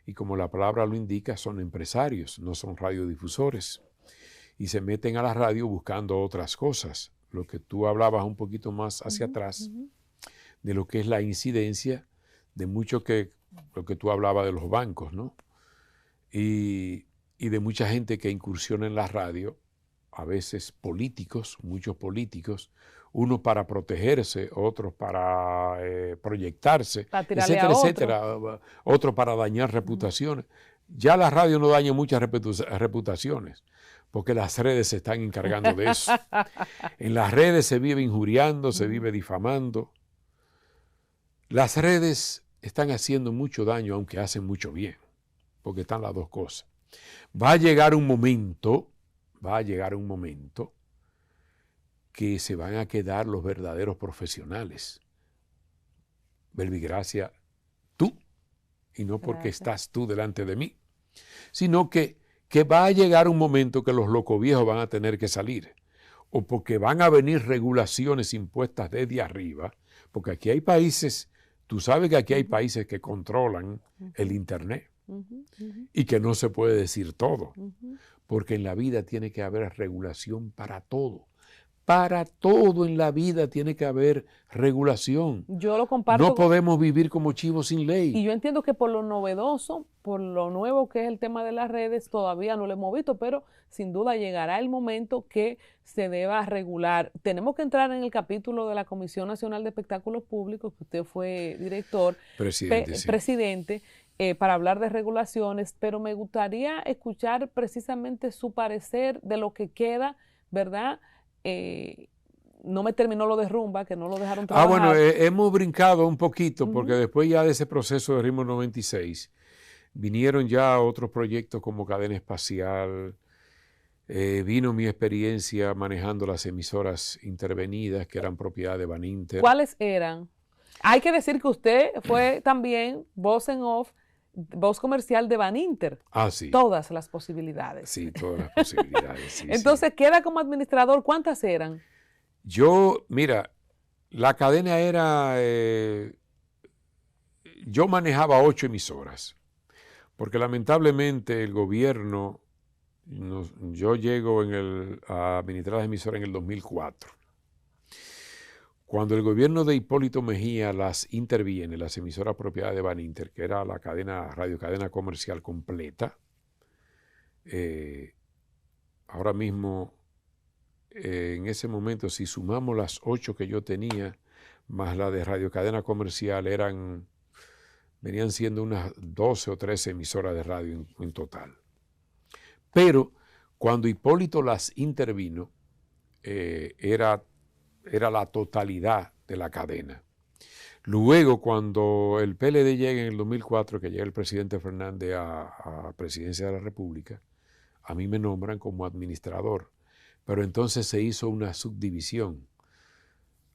y como la palabra lo indica, son empresarios, no son radiodifusores. y se meten a la radio buscando otras cosas. Lo que tú hablabas un poquito más hacia atrás, de lo que es la incidencia de mucho lo que tú hablabas de los bancos, ¿no? Y de mucha gente que incursiona en la radio, a veces políticos, muchos políticos, unos para protegerse, otros para proyectarse, Para tirarle etcétera, a otro. etcétera, otros para dañar reputaciones. Ya la radio no daña muchas reputaciones, porque las redes se están encargando de eso. En las redes se vive injuriando, se vive difamando. Las redes están haciendo mucho daño, aunque hacen mucho bien, porque están las dos cosas. Va a llegar un momento que se van a quedar los verdaderos profesionales. Belvigracia, tú, y no porque estás tú delante de mí, sino que va a llegar un momento que los locoviejos van a tener que salir, o porque van a venir regulaciones impuestas desde arriba, porque aquí hay países, tú sabes que aquí hay países que controlan el Internet y que no se puede decir todo, porque en la vida tiene que haber regulación para todo. Para todo en la vida tiene que haber regulación. Yo lo comparto. No podemos vivir como chivos sin ley. Y yo entiendo que por lo novedoso, por lo nuevo que es el tema de las redes, todavía no lo hemos visto, pero sin duda llegará el momento que se deba regular. Tenemos que entrar en el capítulo de la Comisión Nacional de Espectáculos Públicos, que usted fue director, presidente, para hablar de regulaciones, pero me gustaría escuchar precisamente su parecer de lo que queda, ¿verdad? No me terminó lo de rumba, que no lo dejaron trabajar. Bueno, hemos brincado un poquito, porque después ya de ese proceso de Ritmo 96, vinieron ya otros proyectos como Cadena Espacial, vino mi experiencia manejando las emisoras intervenidas, que eran propiedad de Baninter. ¿Cuáles eran? Hay que decir que usted fue también voz en off, voz comercial de Baninter. Sí. Todas las posibilidades. Sí, todas las posibilidades. Sí, entonces, sí. queda como administrador, ¿cuántas eran? Mira, la cadena era, yo manejaba 8 emisoras, porque lamentablemente el gobierno, yo llego a administrar las emisoras en el 2004. Cuando el gobierno de Hipólito Mejía las interviene, las emisoras propiedad de Baninter, que era la radiocadena comercial completa, ahora mismo, en ese momento, si sumamos las 8 que yo tenía, más la de radiocadena comercial, venían siendo unas 12 o 13 emisoras de radio en total. Pero cuando Hipólito las intervino, era la totalidad de la cadena. Luego, cuando el PLD llega en el 2004, que llega el presidente Fernández a presidencia de la República, a mí me nombran como administrador, pero entonces se hizo una subdivisión.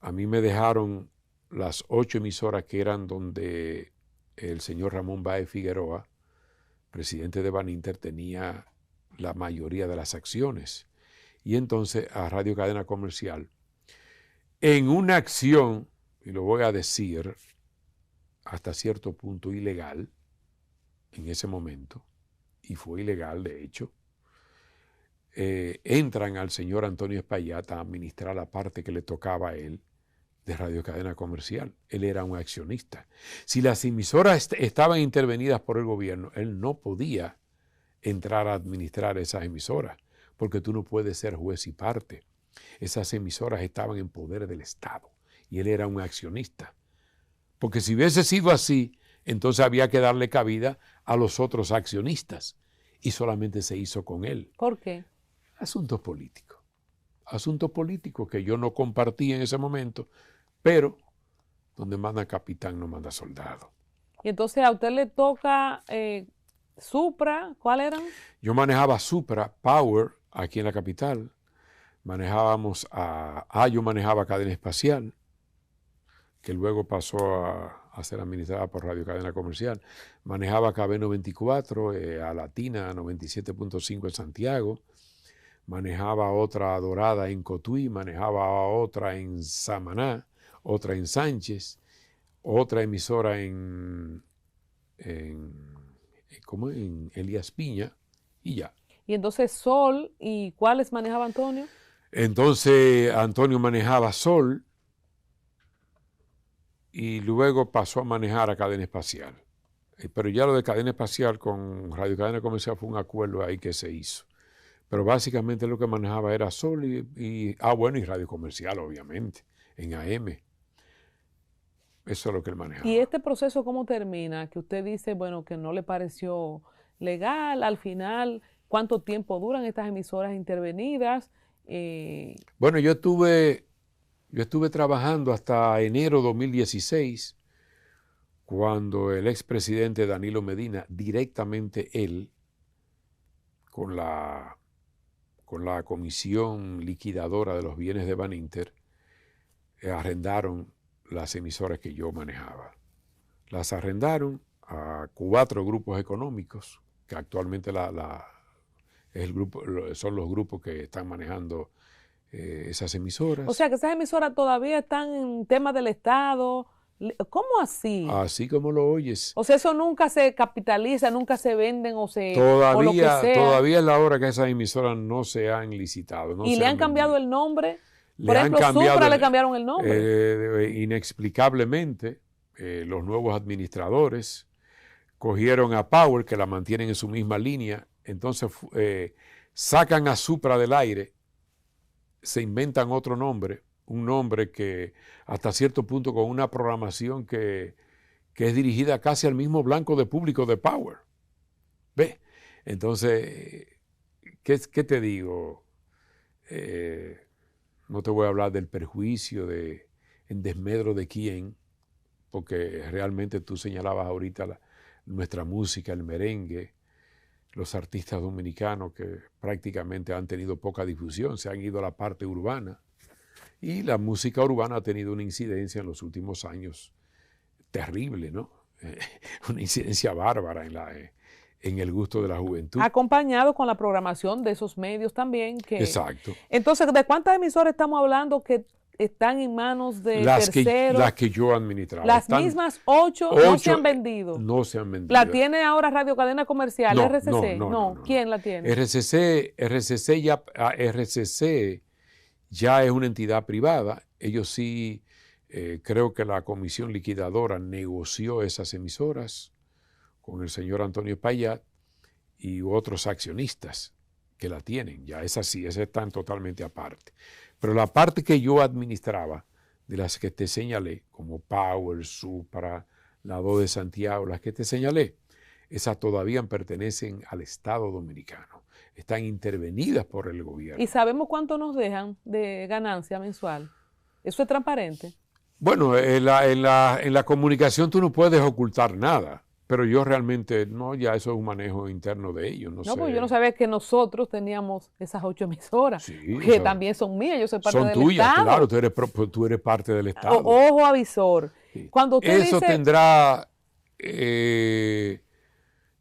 A mí me dejaron las 8 emisoras que eran donde el señor Ramón Báez Figueroa, presidente de Baninter, tenía la mayoría de las acciones. Y entonces a Radio Cadena Comercial, en una acción, y lo voy a decir, hasta cierto punto ilegal, en ese momento, y fue ilegal de hecho, entran al señor Antonio Espaillat a administrar la parte que le tocaba a él de Radio Cadena Comercial. Él era un accionista. Si las emisoras estaban intervenidas por el gobierno, él no podía entrar a administrar esas emisoras, porque tú no puedes ser juez y parte. Esas emisoras estaban en poder del Estado y él era un accionista. Porque si hubiese sido así, entonces había que darle cabida a los otros accionistas y solamente se hizo con él. ¿Por qué? Asuntos políticos que yo no compartí en ese momento, pero donde manda capitán no manda soldado. Y entonces a usted le toca Supra, ¿cuál eran? Yo manejaba Supra, Power, aquí en la capital. Yo manejaba Cadena Espacial, que luego pasó a ser administrada por Radio Cadena Comercial. Manejaba KB94, a Latina 97.5 en Santiago. Manejaba otra Dorada en Cotuí, manejaba otra en Samaná, otra en Sánchez, otra emisora en Elías Piña, y ya. Y entonces Sol, ¿y cuáles manejaba Antonio? Entonces Antonio manejaba Sol y luego pasó a manejar a Cadena Espacial. Pero ya lo de Cadena Espacial con Radio Cadena Comercial fue un acuerdo ahí que se hizo. Pero básicamente lo que manejaba era Sol y Radio Comercial, obviamente, en AM. Eso es lo que él manejaba. ¿Y este proceso cómo termina? Que usted dice, bueno, que no le pareció legal. Al final, ¿cuánto tiempo duran estas emisoras intervenidas? Bueno, yo estuve trabajando hasta enero 2016, cuando el expresidente Danilo Medina, directamente él, con la comisión liquidadora de los bienes de Baninter, arrendaron las emisoras que yo manejaba. Las arrendaron a 4 grupos económicos, que actualmente son los grupos que están manejando esas emisoras. O sea, que esas emisoras todavía están en temas del Estado. ¿Cómo así? Así como lo oyes. O sea, eso nunca se capitaliza, nunca se venden o lo que sea. Todavía es la hora que esas emisoras no se han licitado. ¿Y le han cambiado el nombre? Por ejemplo, Supra le cambiaron el nombre. Inexplicablemente, los nuevos administradores cogieron a Power, que la mantienen en su misma línea, entonces sacan a Supra del aire, se inventan otro nombre, un nombre que hasta cierto punto con una programación que es dirigida casi al mismo blanco de público de Power. ¿Ve? Entonces, ¿qué te digo? No te voy a hablar del perjuicio en desmedro de quién, porque realmente tú señalabas ahorita nuestra música, el merengue, los artistas dominicanos que prácticamente han tenido poca difusión, se han ido a la parte urbana. Y la música urbana ha tenido una incidencia en los últimos años terrible, ¿no? Una incidencia bárbara en el gusto de la juventud. Acompañado con la programación de esos medios también. Exacto. Entonces, ¿de cuántas emisoras estamos hablando que están en manos de terceros? Las que yo administraba. Las mismas 8 no se han vendido. No se han vendido. ¿La tiene ahora Radio Cadena Comercial, no, RCC? No. ¿Quién la tiene? RCC ya es una entidad privada. Ellos sí, creo que la comisión liquidadora negoció esas emisoras con el señor Antonio Payat y otros accionistas que la tienen. Ya esas están totalmente aparte. Pero la parte que yo administraba, de las que te señalé, como Power, Supra, la 2 de Santiago, las que te señalé, esas todavía pertenecen al Estado Dominicano. Están intervenidas por el gobierno. ¿Y sabemos cuánto nos dejan de ganancia mensual? ¿Eso es transparente? Bueno, en la comunicación tú no puedes ocultar nada, pero yo realmente, no, ya eso es un manejo interno de ellos. No sé. Pues yo no sabía que nosotros teníamos esas 8 emisoras, sí, que también son mías, yo soy parte del tuyas, Estado. Claro, tú eres parte del Estado. Ojo avisor. Sí. Cuando usted eso dice...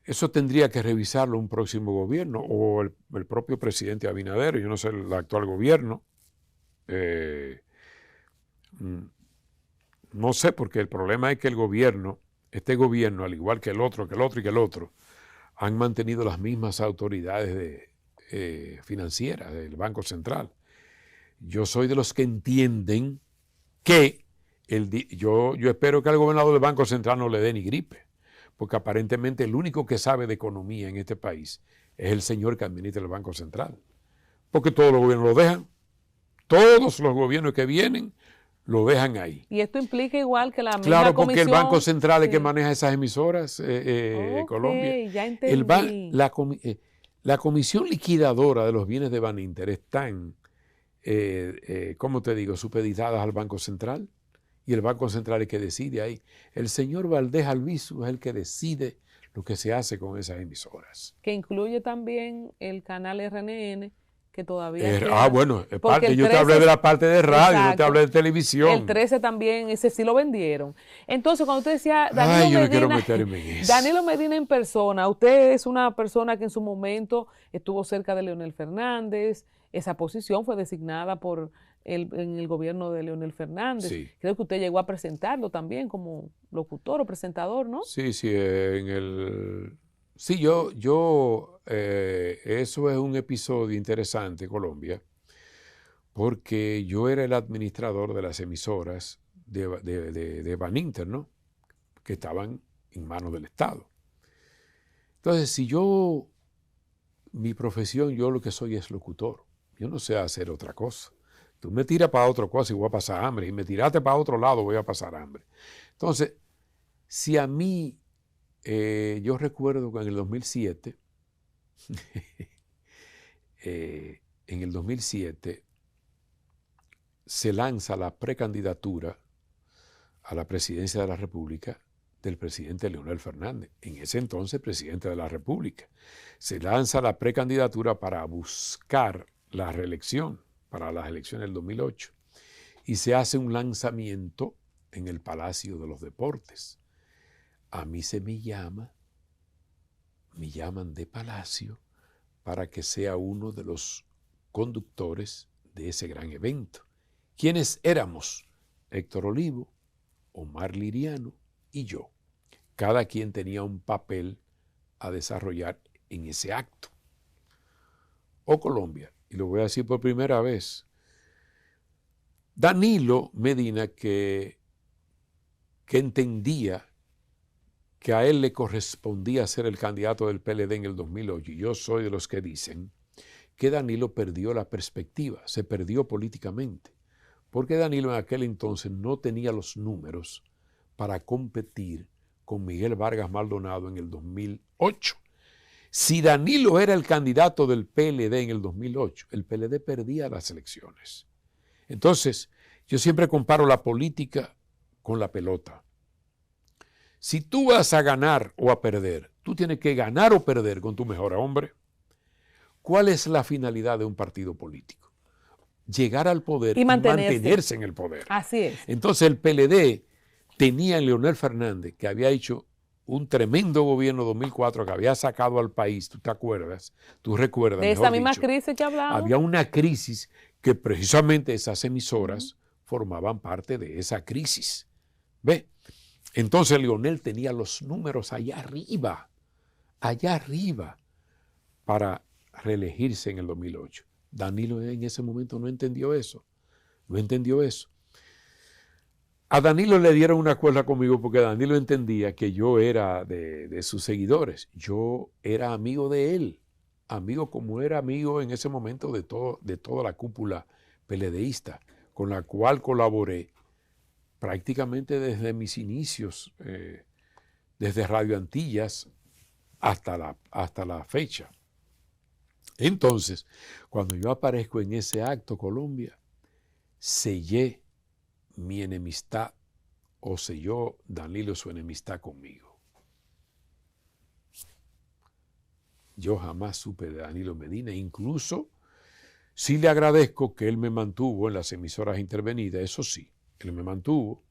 Eso tendría que revisarlo un próximo gobierno o el propio presidente Abinader, yo no sé, el actual gobierno. No sé, porque el problema es que este gobierno, al igual que el otro, han mantenido las mismas autoridades financieras del Banco Central. Yo soy de los que entienden que yo espero que al gobernador del Banco Central no le dé ni gripe, porque aparentemente el único que sabe de economía en este país es el señor que administra el Banco Central, porque todos los gobiernos lo dejan, todos los gobiernos que vienen lo dejan ahí. Y esto implica igual que la misma Claro, porque comisión... el Banco Central es que maneja esas emisoras en Colombia. Ya entendí. La comisión liquidadora de los bienes de Baninter están, ¿cómo te digo?, supeditadas al Banco Central. Y el Banco Central es el que decide ahí. El señor Valdés Albizu es el que decide lo que se hace con esas emisoras. Que incluye también el canal RNN, que todavía bueno, yo te hablé de la parte de radio, exacto, no te hablé de televisión. El 13 también, ese sí lo vendieron. Entonces, cuando usted decía Danilo Medina en persona, usted es una persona que en su momento estuvo cerca de Leonel Fernández, esa posición fue designada en el gobierno de Leonel Fernández. Sí. Creo que usted llegó a presentarlo también como locutor o presentador, ¿no? Sí, Sí, eso es un episodio interesante, Colombia, porque yo era el administrador de las emisoras de Baninter, ¿no? Que estaban en manos del Estado. Entonces, mi profesión, yo lo que soy es locutor. Yo no sé hacer otra cosa. Tú me tiras para otra cosa y voy a pasar hambre. Y me tiraste para otro lado, voy a pasar hambre. Entonces, si a mí, yo recuerdo que en el 2007, en el 2007 se lanza la precandidatura a la presidencia de la República del presidente Leonel Fernández, en ese entonces presidente de la República. Se lanza la precandidatura para buscar la reelección para las elecciones del 2008 y se hace un lanzamiento en el Palacio de los Deportes. A mí me llaman de Palacio para que sea uno de los conductores de ese gran evento. ¿Quiénes éramos? Héctor Olivo, Omar Liriano y yo. Cada quien tenía un papel a desarrollar en ese acto. Colombia, y lo voy a decir por primera vez, Danilo Medina, que entendía que a él le correspondía ser el candidato del PLD en el 2008, y yo soy de los que dicen que Danilo perdió la perspectiva, se perdió políticamente, porque Danilo en aquel entonces no tenía los números para competir con Miguel Vargas Maldonado en el 2008. Si Danilo era el candidato del PLD en el 2008, el PLD perdía las elecciones. Entonces, yo siempre comparo la política con la pelota. Si tú vas a ganar o a perder, tú tienes que ganar o perder con tu mejor hombre. ¿Cuál es la finalidad de un partido político? Llegar al poder y mantenerse en el poder. Así es. Entonces el PLD tenía a Leonel Fernández, que había hecho un tremendo gobierno 2004, que había sacado al país, ¿tú te acuerdas? ¿Tú recuerdas? De esa misma crisis que hablábamos. Había una crisis que precisamente esas emasoras formaban parte de esa crisis. ¿Ve? Entonces Leonel tenía los números allá arriba, para reelegirse en el 2008. Danilo en ese momento no entendió eso. A Danilo le dieron una cuerda conmigo porque Danilo entendía que yo era de sus seguidores. Yo era amigo de él, amigo como era amigo en ese momento de toda la cúpula PLDista, con la cual colaboré prácticamente desde mis inicios, desde Radio Antillas hasta la fecha. Entonces, cuando yo aparezco en ese acto, Colombia, sellé mi enemistad o selló Danilo su enemistad conmigo. Yo jamás supe de Danilo Medina, incluso sí le agradezco que él me mantuvo en las emisoras intervenidas, eso sí, él me mantuvo,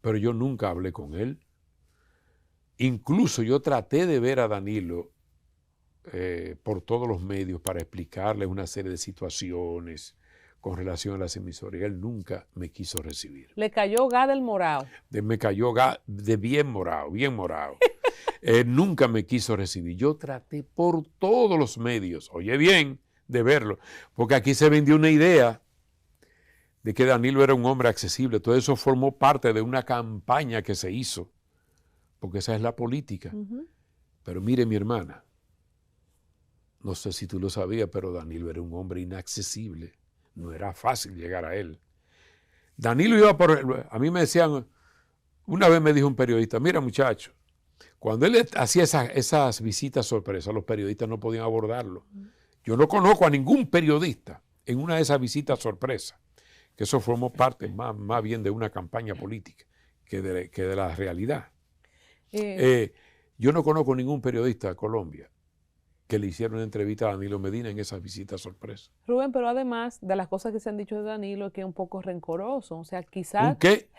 pero yo nunca hablé con él. Incluso yo traté de ver a Danilo por todos los medios para explicarle una serie de situaciones con relación a las emisoras. Él nunca me quiso recibir. Le cayó gas del morado. Me cayó gas de bien morado. Él nunca me quiso recibir. Yo traté por todos los medios, oye bien, de verlo, porque aquí se vendió una idea de que Danilo era un hombre accesible. Todo eso formó parte de una campaña que se hizo, porque esa es la política. Pero mire, mi hermana, no sé si tú lo sabías, pero Danilo era un hombre inaccesible. No era fácil llegar a él. Danilo iba a mí me decían, una vez me dijo un periodista, mira muchacho, cuando él hacía esas visitas sorpresas, los periodistas no podían abordarlo. Yo no conozco a ningún periodista en una de esas visitas sorpresas, que eso formó parte más bien de una campaña política que de la realidad. Yo no conozco ningún periodista de Colombia que le hicieron una entrevista a Danilo Medina en esas visitas sorpresas. Rubén, pero además de las cosas que se han dicho de Danilo, es que es un poco rencoroso. O sea, quizás... ¿Un qué?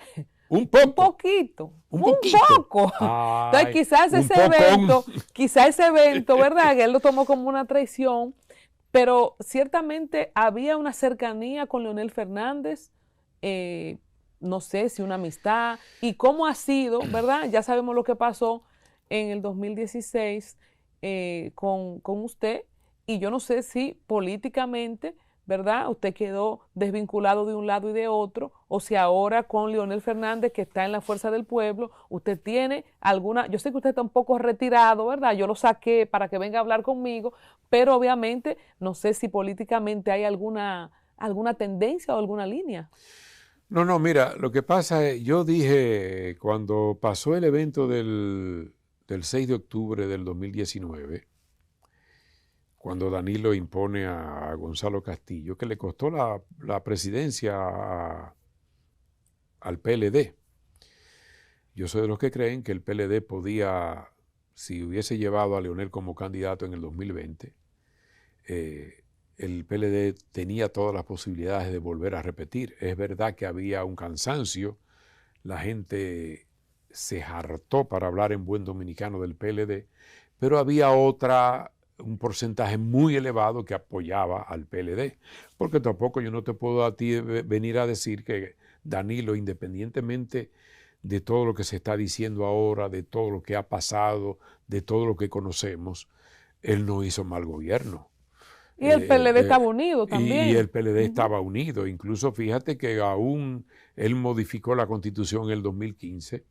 ¿Un poco? Un poquito. ¿Un poquito? Poco. Ay, entonces quizás ese evento, ¿verdad? Que él lo tomó como una traición, pero ciertamente había una cercanía con Leonel Fernández, no sé si una amistad, y cómo ha sido, ¿verdad? Ya sabemos lo que pasó en el 2016, con usted, y yo no sé si políticamente, ¿verdad?, usted quedó desvinculado de un lado y de otro, o si ahora con Leonel Fernández, que está en la Fuerza del Pueblo, usted tiene alguna, yo sé que usted está un poco retirado, ¿verdad?, yo lo saqué para que venga a hablar conmigo, pero obviamente no sé si políticamente hay alguna tendencia o alguna línea. No, mira, lo que pasa es, yo dije, cuando pasó el evento del 6 de octubre del 2019, cuando Danilo impone a Gonzalo Castillo, que le costó la presidencia al PLD. Yo soy de los que creen que el PLD podía, si hubiese llevado a Leonel como candidato en el 2020, el PLD tenía todas las posibilidades de volver a repetir. Es verdad que había un cansancio, la gente se hartó, para hablar en buen dominicano, del PLD, pero había un porcentaje muy elevado que apoyaba al PLD, porque tampoco yo no te puedo a ti venir a decir que Danilo, independientemente de todo lo que se está diciendo ahora, de todo lo que ha pasado, de todo lo que conocemos, él no hizo mal gobierno. Y el PLD estaba unido también. Y el PLD estaba unido. Incluso fíjate que aún él modificó la Constitución en el 2015.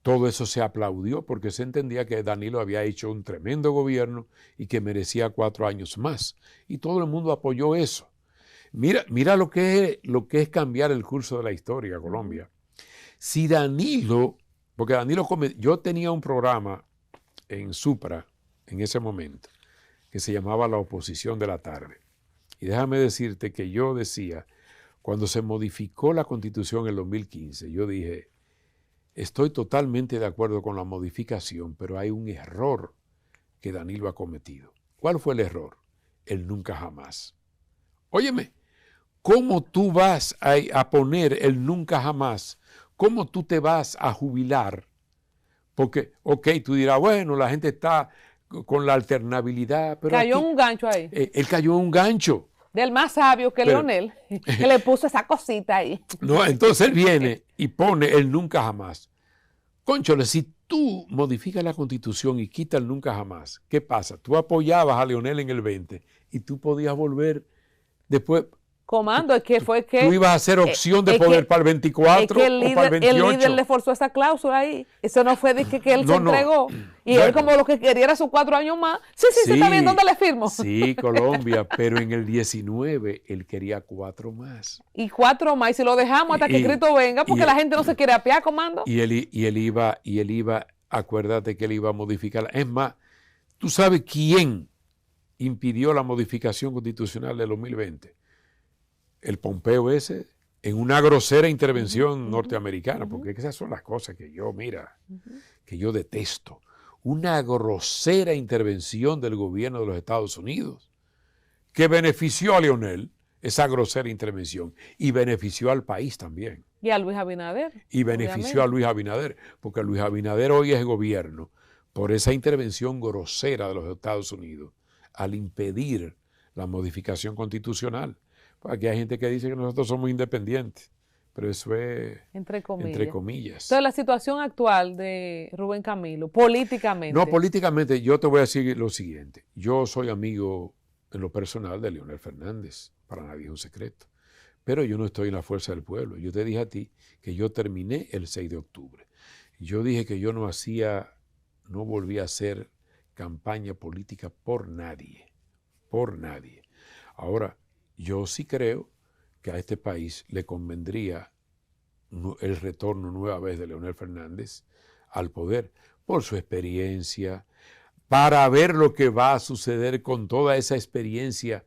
Todo eso se aplaudió porque se entendía que Danilo había hecho un tremendo gobierno y que merecía 4 años más. Y todo el mundo apoyó eso. Mira lo que es cambiar el curso de la historia, Colombia. Si Danilo, porque yo tenía un programa en Supra en ese momento, que se llamaba La Oposición de la Tarde. Y déjame decirte que yo decía, cuando se modificó la Constitución en el 2015, yo dije, estoy totalmente de acuerdo con la modificación, pero hay un error que Danilo ha cometido. ¿Cuál fue el error? El nunca jamás. Óyeme, ¿cómo tú vas a poner el nunca jamás? ¿Cómo tú te vas a jubilar? Porque, ok, tú dirás, bueno, la gente está con la alternabilidad. Pero cayó un gancho ahí. Él cayó en un gancho. Del más sabio que Leonel, que le puso esa cosita ahí. No, entonces él viene y pone el nunca jamás. Cónchole, si tú modificas la Constitución y quitas el nunca jamás, ¿qué pasa? Tú apoyabas a Leonel en el 20 y tú podías volver después. Comando, es que fue que... Tú ibas a hacer opción de poder para el 24 es que o para el 28. El líder le forzó esa cláusula ahí. Eso no fue de que él se entregó. Y él como lo que quería era sus 4 años más. Sí, está bien, ¿dónde le firmo? Sí, Colombia, pero en el 19 él quería 4 más. Y 4 más, y si lo dejamos hasta que Cristo venga, porque la gente no se quiere apiar, comando. Y él iba, acuérdate que él iba a modificar. Es más, ¿tú sabes quién impidió la modificación constitucional del 2020? El Pompeo ese, en una grosera intervención norteamericana, porque esas son las cosas que yo, que yo detesto. Una grosera intervención del gobierno de los Estados Unidos que benefició a Leonel, esa grosera intervención, y benefició al país también. Y a Luis Abinader. Y benefició a Luis Abinader, porque Luis Abinader hoy es gobierno por esa intervención grosera de los Estados Unidos al impedir la modificación constitucional. Aquí hay gente que dice que nosotros somos independientes, pero eso es entre comillas. Entonces, la situación actual de Rubén Camilo, políticamente. No, políticamente, yo te voy a decir lo siguiente. Yo soy amigo en lo personal de Leonel Fernández, para nadie es un secreto, pero yo no estoy en la Fuerza del Pueblo. Yo te dije a ti que yo terminé el 6 de octubre. Yo dije que yo no volvía a hacer campaña política por nadie. Ahora, yo sí creo que a este país le convendría el retorno nueva vez de Leonel Fernández al poder por su experiencia, para ver lo que va a suceder con toda esa experiencia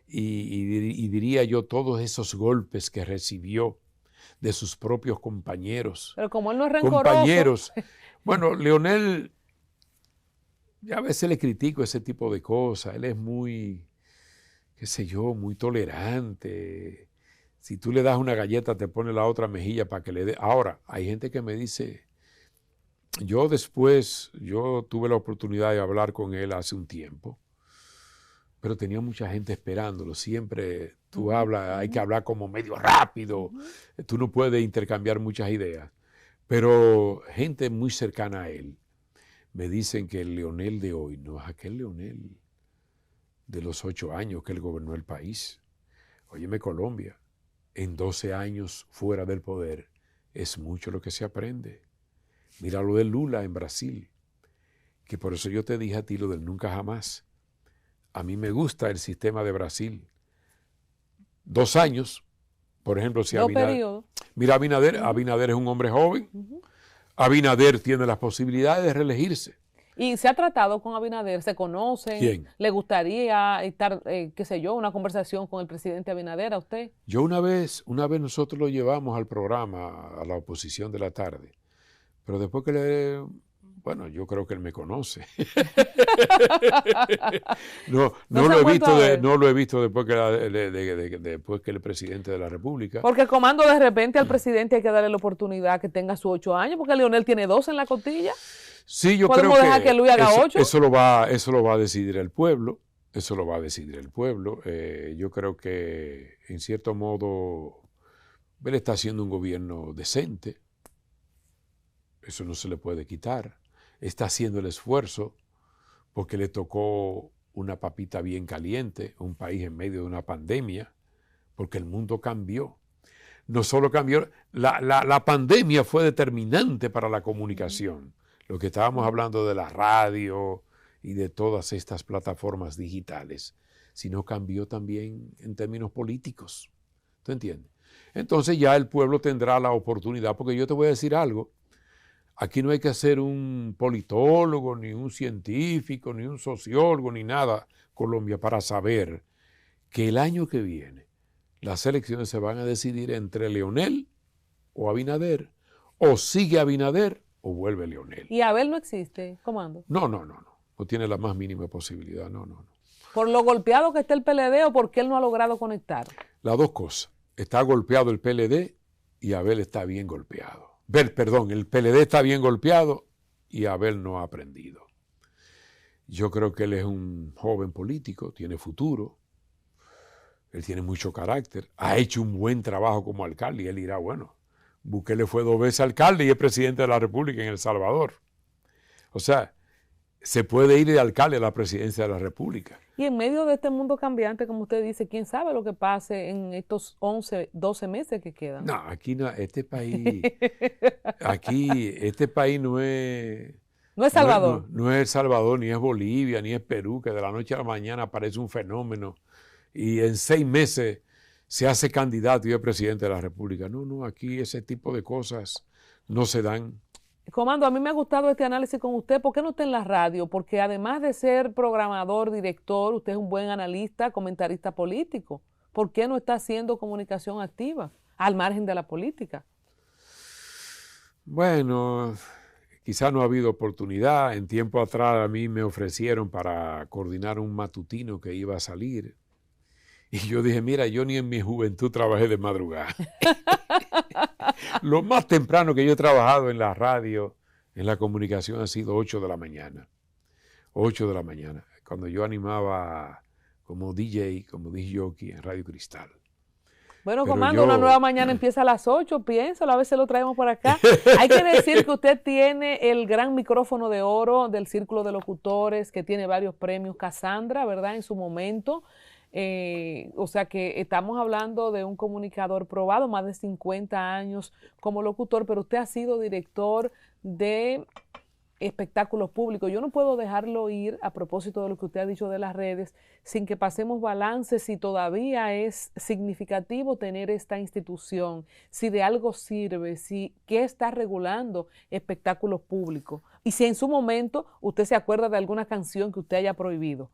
y diría yo todos esos golpes que recibió de sus propios compañeros. Pero como él no es rencoroso. Bueno, Leonel, ya a veces le critico ese tipo de cosas. Él es muy, qué sé yo, muy tolerante. Si tú le das una galleta, te pone la otra mejilla para que le dé. Ahora, hay gente que me dice, yo tuve la oportunidad de hablar con él hace un tiempo, pero tenía mucha gente esperándolo. Siempre tú hablas, hay que hablar como medio rápido, tú no puedes intercambiar muchas ideas. Pero gente muy cercana a él me dicen que el Leonel de hoy no es aquel Leonel de los 8 años que él gobernó el país. Óyeme, Colombia, en 12 años fuera del poder es mucho lo que se aprende. Mira lo de Lula en Brasil, que por eso yo te dije a ti lo del nunca jamás. A mí me gusta el sistema de Brasil. 2 años, por ejemplo, si Abinader... Mira, Abinader es un hombre joven. Abinader tiene las posibilidades de reelegirse. ¿Y se ha tratado con Abinader? ¿Se conocen? ¿Quién? ¿Le gustaría estar, qué sé yo, una conversación con el presidente Abinader a usted? Yo una vez nosotros lo llevamos al programa, a la oposición de la tarde. Pero después que bueno, yo creo que él me conoce. no lo he visto después que el presidente de la República. Porque comando de repente al presidente hay que darle la oportunidad que tenga sus 8 años, porque Leonel tiene 2 en la costilla. Sí, yo creo dejar que Luis haga 8. Eso lo va a decidir el pueblo. Eso lo va a decidir el pueblo. Yo creo que, en cierto modo, él está haciendo un gobierno decente. Eso no se le puede quitar. Está haciendo el esfuerzo porque le tocó una papita bien caliente, un país en medio de una pandemia, porque el mundo cambió. No solo cambió, la pandemia fue determinante para la comunicación. Lo que estábamos hablando de la radio y de todas estas plataformas digitales, sino cambió también en términos políticos. ¿Tú entiendes? Entonces ya el pueblo tendrá la oportunidad, porque yo te voy a decir algo, aquí no hay que ser un politólogo, ni un científico, ni un sociólogo, ni nada, Colombia, para saber que el año que viene las elecciones se van a decidir entre Leonel o Abinader, o sigue Abinader o vuelve Leonel. ¿Y Abel no existe, comando? No tiene la más mínima posibilidad, no. ¿Por lo golpeado que está el PLD o porque él no ha logrado conectar? Las dos cosas. Está golpeado el PLD y Abel está bien golpeado. El PLD está bien golpeado y Abel no ha aprendido. Yo creo que él es un joven político, tiene futuro, él tiene mucho carácter, ha hecho un buen trabajo como alcalde y él dirá, bueno, Bukele fue 2 veces alcalde y es presidente de la República en El Salvador. O sea, se puede ir de alcalde a la presidencia de la República. Y en medio de este mundo cambiante, como usted dice, ¿quién sabe lo que pase en estos 11, 12 meses que quedan? No, aquí no, este país no es... No es Salvador. No es El Salvador, ni es Bolivia, ni es Perú, que de la noche a la mañana aparece un fenómeno y en 6 meses se hace candidato y es presidente de la República. No, aquí ese tipo de cosas no se dan. Comando, a mí me ha gustado este análisis con usted. ¿Por qué no está en la radio? Porque además de ser programador, director, usted es un buen analista, comentarista político. ¿Por qué no está haciendo comunicación activa al margen de la política? Bueno, quizá no ha habido oportunidad. En tiempo atrás a mí me ofrecieron para coordinar un matutino que iba a salir. Y yo dije, mira, yo ni en mi juventud trabajé de madrugada. Lo más temprano que yo he trabajado en la radio, en la comunicación, ha sido 8 de la mañana. 8 de la mañana, cuando yo animaba como DJ, como disc jockey en Radio Cristal. Bueno, comando, una nueva mañana empieza a las 8, piénsalo, a veces lo traemos por acá. Hay que decir que usted tiene el gran micrófono de oro del Círculo de Locutores, que tiene varios premios Cassandra, ¿verdad?, en su momento. O sea que estamos hablando de un comunicador probado, más de 50 años como locutor, pero usted ha sido director de espectáculos públicos. Yo no puedo dejarlo ir a propósito de lo que usted ha dicho de las redes sin que pasemos balance si todavía es significativo tener esta institución, si de algo sirve, si qué está regulando espectáculos públicos y si en su momento usted se acuerda de alguna canción que usted haya prohibido.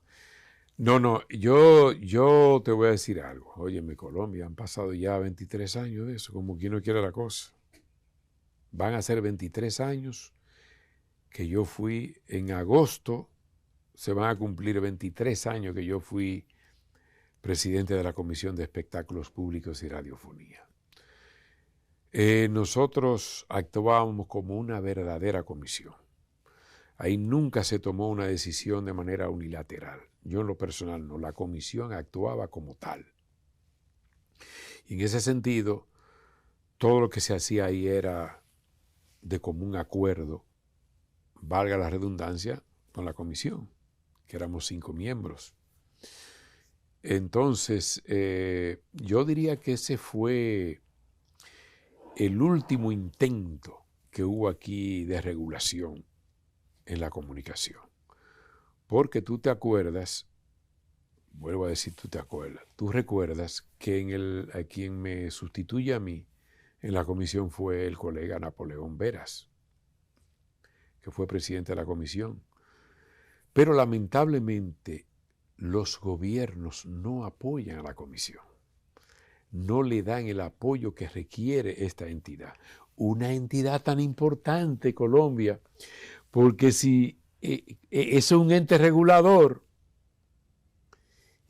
No, yo te voy a decir algo. Óyeme, Colombia, han pasado ya 23 años de eso, como quien no quiere la cosa. Van a ser 23 años que yo fui, en agosto, se van a cumplir 23 años que yo fui presidente de la Comisión de Espectáculos Públicos y Radiofonía. Nosotros actuábamos como una verdadera comisión. Ahí nunca se tomó una decisión de manera unilateral. Yo en lo personal no, la comisión actuaba como tal. Y en ese sentido, todo lo que se hacía ahí era de común acuerdo, valga la redundancia, con la comisión, que éramos 5 miembros. Entonces, yo diría que ese fue el último intento que hubo aquí de regulación en la comunicación. Porque tú te acuerdas, vuelvo a decir tú te acuerdas, tú recuerdas que a quien me sustituye a mí en la comisión fue el colega Napoleón Veras, que fue presidente de la comisión. Pero lamentablemente los gobiernos no apoyan a la comisión, no le dan el apoyo que requiere esta entidad. Una entidad tan importante, Colombia, porque si es un ente regulador,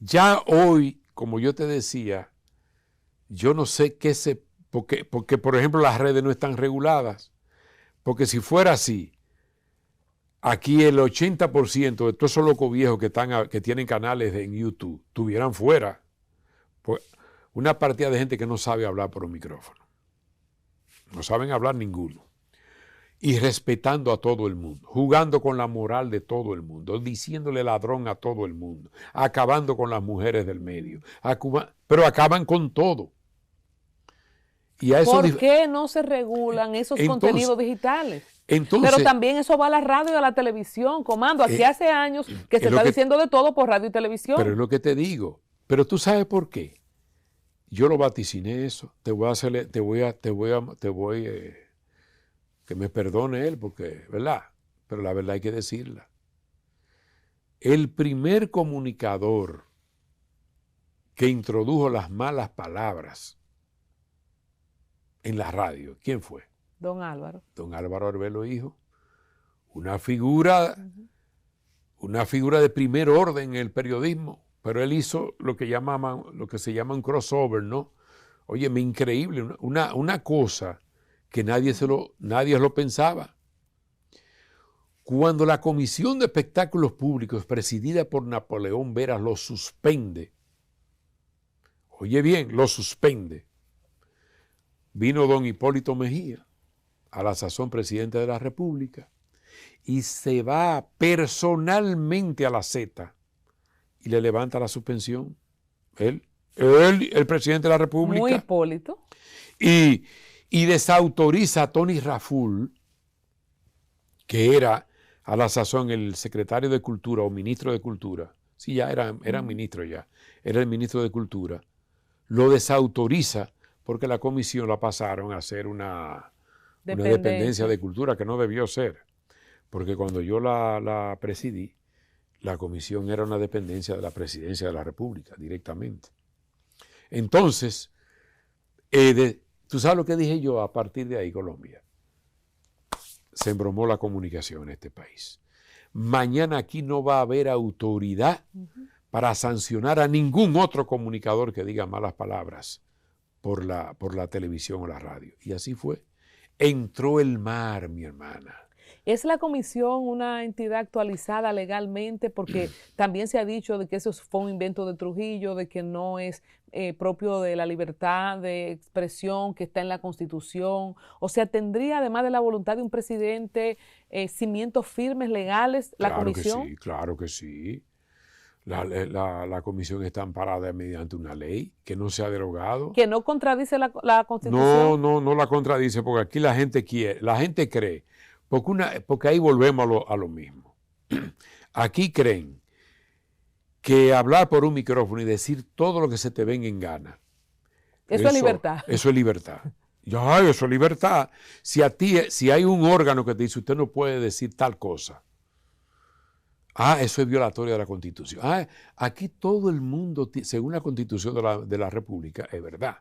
ya hoy, como yo te decía, yo no sé qué porque por ejemplo las redes no están reguladas, porque si fuera así, aquí el 80% de todos esos locos viejos que tienen canales en YouTube tuvieran fuera pues, una partida de gente que no sabe hablar por un micrófono. No saben hablar ninguno. Y respetando a todo el mundo, jugando con la moral de todo el mundo, diciéndole ladrón a todo el mundo, acabando con las mujeres del medio, pero acaban con todo. Y a eso ¿Por qué no se regulan esos contenidos digitales? Entonces, pero también eso va a la radio y a la televisión, comando. Aquí hace años que se está diciendo de todo por radio y televisión. Pero es lo que te digo. Pero tú sabes por qué. Yo lo vaticiné eso. Que me perdone él, porque, ¿verdad? Pero la verdad hay que decirla. El primer comunicador que introdujo las malas palabras en la radio, ¿quién fue? Don Álvaro. Don Álvaro Arbelo Hijo. Una figura de primer orden en el periodismo, pero él hizo lo que se llama un crossover, ¿no? Óyeme, increíble, una cosa que nadie lo pensaba. Cuando la Comisión de Espectáculos Públicos, presidida por Napoleón Veras, lo suspende, oye bien, lo suspende, vino don Hipólito Mejía, a la sazón presidente de la República, y se va personalmente a la Z y le levanta la suspensión. Él, el presidente de la República. Muy Hipólito. Y desautoriza a Tony Raful, que era a la sazón el secretario de Cultura o ministro de Cultura. Sí, ya era ministro ya. Era el ministro de Cultura. Lo desautoriza porque la comisión la pasaron a ser una dependencia de Cultura que no debió ser. Porque cuando yo la presidí, la comisión era una dependencia de la presidencia de la República directamente. Entonces, ¿tú sabes lo que dije yo a partir de ahí, Colombia? Se embromó la comunicación en este país. Mañana aquí no va a haber autoridad para sancionar a ningún otro comunicador que diga malas palabras por la televisión o la radio. Y así fue. Entró el mar, mi hermana. ¿Es la comisión una entidad actualizada legalmente? Porque también se ha dicho de que eso fue un invento de Trujillo, de que no es propio de la libertad de expresión que está en la Constitución. O sea, ¿tendría, además de la voluntad de un presidente, cimientos firmes legales la comisión? Claro que sí. La comisión está amparada mediante una ley que no se ha derogado. ¿Que no contradice la Constitución? No la contradice, porque aquí la gente cree. Porque ahí volvemos a lo mismo. Aquí creen que hablar por un micrófono y decir todo lo que se te venga en gana. Eso es libertad. Eso es libertad. Eso es libertad. Si hay un órgano que te dice usted no puede decir tal cosa. Eso es violatorio de la Constitución. Aquí todo el mundo, según la Constitución de la República, es verdad.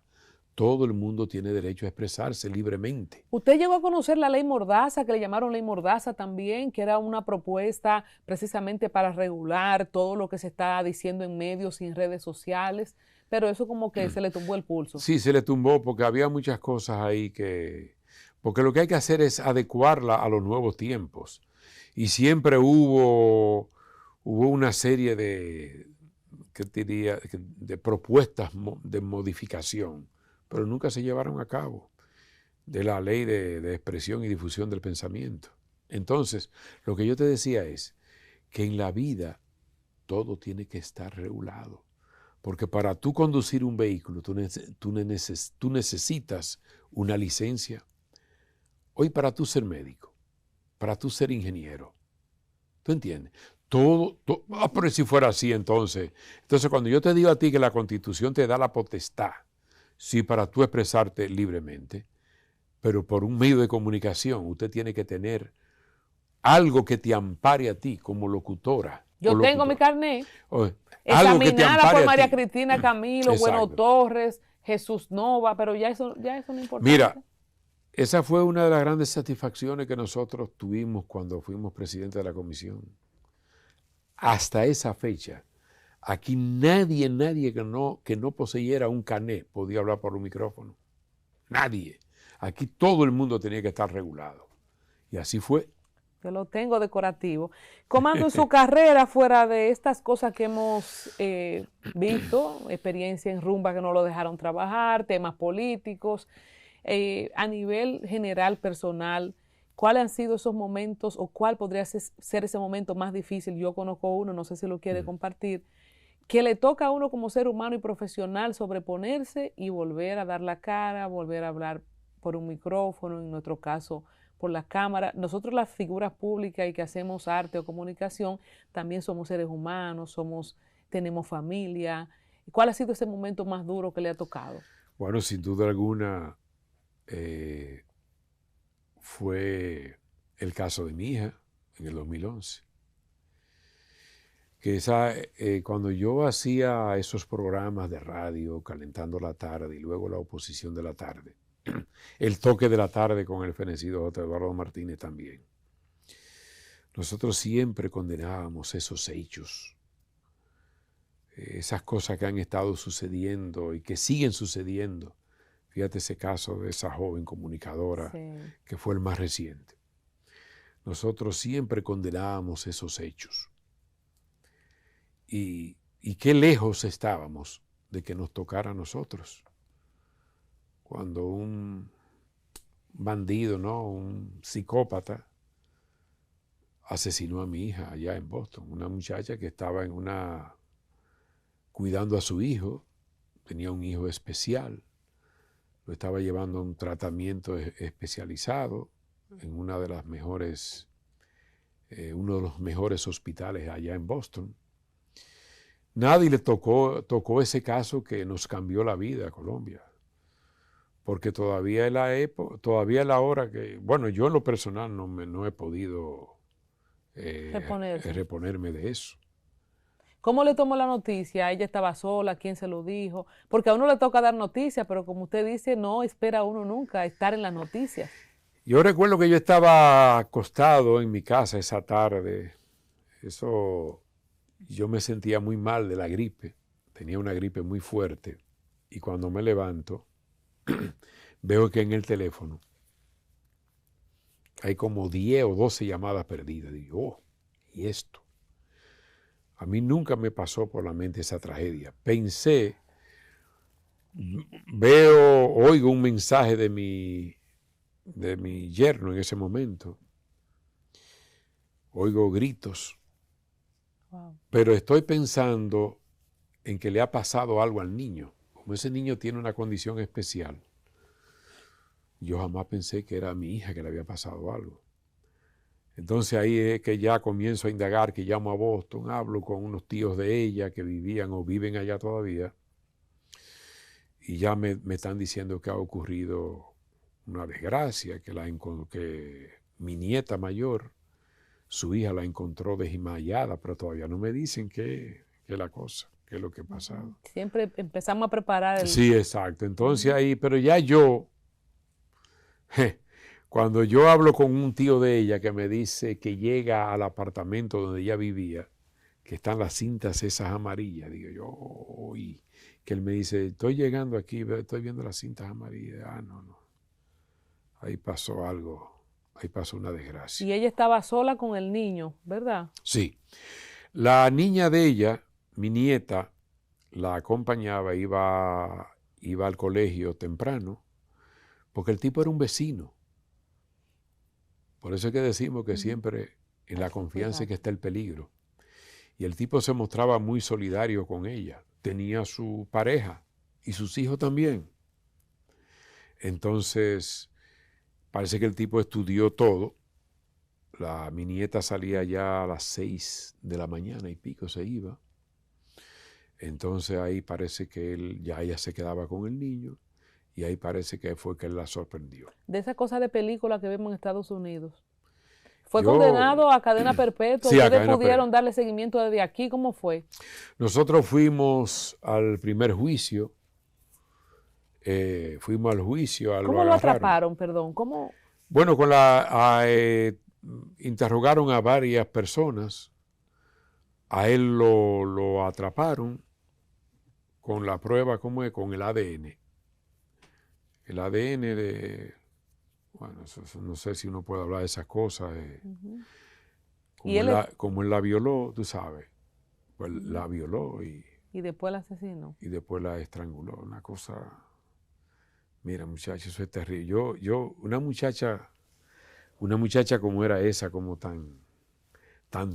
Todo el mundo tiene derecho a expresarse libremente. ¿Usted llegó a conocer la ley Mordaza, que le llamaron ley Mordaza también, que era una propuesta precisamente para regular todo lo que se está diciendo en medios y en redes sociales? Pero eso como que se le tumbó el pulso. Sí, se le tumbó porque había muchas cosas ahí porque lo que hay que hacer es adecuarla a los nuevos tiempos. Y siempre hubo una serie de propuestas de modificación, pero nunca se llevaron a cabo, de la ley de expresión y difusión del pensamiento. Entonces, lo que yo te decía es que en la vida todo tiene que estar regulado. Porque para tú conducir un vehículo, tú necesitas una licencia. Hoy para tú ser médico, para tú ser ingeniero, ¿tú entiendes? Pero si fuera así entonces cuando yo te digo a ti que la Constitución te da la potestad, sí, para tú expresarte libremente, pero por un medio de comunicación usted tiene que tener algo que te ampare a ti como locutora. Yo tengo mi carnet. Algo que te Examinada ampare por a María ti. Cristina Camilo, Bueno Exacto. Torres, Jesús Nova, pero ya eso no importa. Mira, esa fue una de las grandes satisfacciones que nosotros tuvimos cuando fuimos presidente de la comisión. Hasta esa fecha, aquí nadie que no poseyera un carnet podía hablar por un micrófono. Nadie. Aquí todo el mundo tenía que estar regulado. Y así fue. Yo lo tengo decorativo. Comando, en su carrera, fuera de estas cosas que hemos visto, experiencia en rumba que no lo dejaron trabajar, temas políticos, a nivel general, personal, ¿cuáles han sido esos momentos o cuál podría ser ese momento más difícil? Yo conozco uno, no sé si lo quiere compartir, que le toca a uno como ser humano y profesional sobreponerse y volver a dar la cara, volver a hablar por un micrófono, en nuestro caso por la cámara. Nosotros las figuras públicas y que hacemos arte o comunicación, también somos seres humanos, tenemos familia. ¿Cuál ha sido ese momento más duro que le ha tocado? Bueno, sin duda alguna fue el caso de mi hija en el 2011. Que cuando yo hacía esos programas de radio, Calentando la Tarde y luego La Oposición de la Tarde, el toque de la tarde con el fenecido J. Eduardo Martínez también. Nosotros siempre condenábamos esos hechos, esas cosas que han estado sucediendo y que siguen sucediendo. Fíjate ese caso de esa joven comunicadora, sí, que fue el más reciente. Nosotros siempre condenábamos esos hechos. Y qué lejos estábamos de que nos tocara a nosotros. Cuando un bandido, ¿no?, un psicópata, asesinó a mi hija allá en Boston, una muchacha que estaba cuidando a su hijo, tenía un hijo especial, lo estaba llevando a un tratamiento especializado en uno de los mejores hospitales allá en Boston. Nadie le tocó ese caso que nos cambió la vida a Colombia. Porque todavía es la hora que, bueno, yo en lo personal no he podido reponerme de eso. ¿Cómo le tomó la noticia? ¿Ella estaba sola? ¿Quién se lo dijo? Porque a uno le toca dar noticias, pero como usted dice, no espera uno nunca estar en las noticias. Yo recuerdo que yo estaba acostado en mi casa esa tarde. Yo me sentía muy mal de la gripe. Tenía una gripe muy fuerte. Y cuando me levanto, veo que en el teléfono hay como 10 o 12 llamadas perdidas. Digo, ¿y esto? A mí nunca me pasó por la mente esa tragedia. Pensé, oigo un mensaje de mi yerno en ese momento. Oigo gritos. Wow. Pero estoy pensando en que le ha pasado algo al niño. Como ese niño tiene una condición especial, yo jamás pensé que era a mi hija que le había pasado algo. Entonces ahí es que ya comienzo a indagar, que llamo a Boston, hablo con unos tíos de ella que vivían o viven allá todavía, y ya me están diciendo que ha ocurrido una desgracia, que mi nieta mayor, su hija la encontró desmayada, pero todavía no me dicen qué es la cosa. ¿Qué es lo que ha pasado? Siempre empezamos a preparar. Sí, exacto. Entonces ahí, pero ya cuando yo hablo con un tío de ella que me dice que llega al apartamento donde ella vivía, que están las cintas esas amarillas, digo yo, que él me dice, estoy llegando aquí, estoy viendo las cintas amarillas. No. Ahí pasó algo, ahí pasó una desgracia. Y ella estaba sola con el niño, ¿verdad? Sí. La niña de ella, mi nieta, la acompañaba, iba al colegio temprano, porque el tipo era un vecino. Por eso es que decimos que siempre en la confianza es que está el peligro. Y el tipo se mostraba muy solidario con ella. Tenía su pareja y sus hijos también. Entonces, parece que el tipo estudió todo. Mi nieta salía ya a las 6 de la mañana y pico, se iba. Entonces ahí parece que ella se quedaba con el niño y ahí parece que fue que él la sorprendió. De esa cosa de película que vemos en Estados Unidos. ¿Fue condenado a cadena perpetua? Sí, ¿Ustedes pudieron darle seguimiento desde aquí? ¿Cómo fue? Nosotros fuimos al primer juicio. Fuimos al juicio. ¿Cómo lo atraparon? Perdón, ¿cómo? Bueno, interrogaron a varias personas. A él lo atraparon con la prueba, ¿cómo es? Con el ADN. El ADN de... Bueno, no sé si uno puede hablar de esas cosas. Como él la violó, tú sabes. Pues la violó y después la asesinó. Y después la estranguló. Una cosa... Mira, muchacho, eso es terrible. Una muchacha como era esa, como tan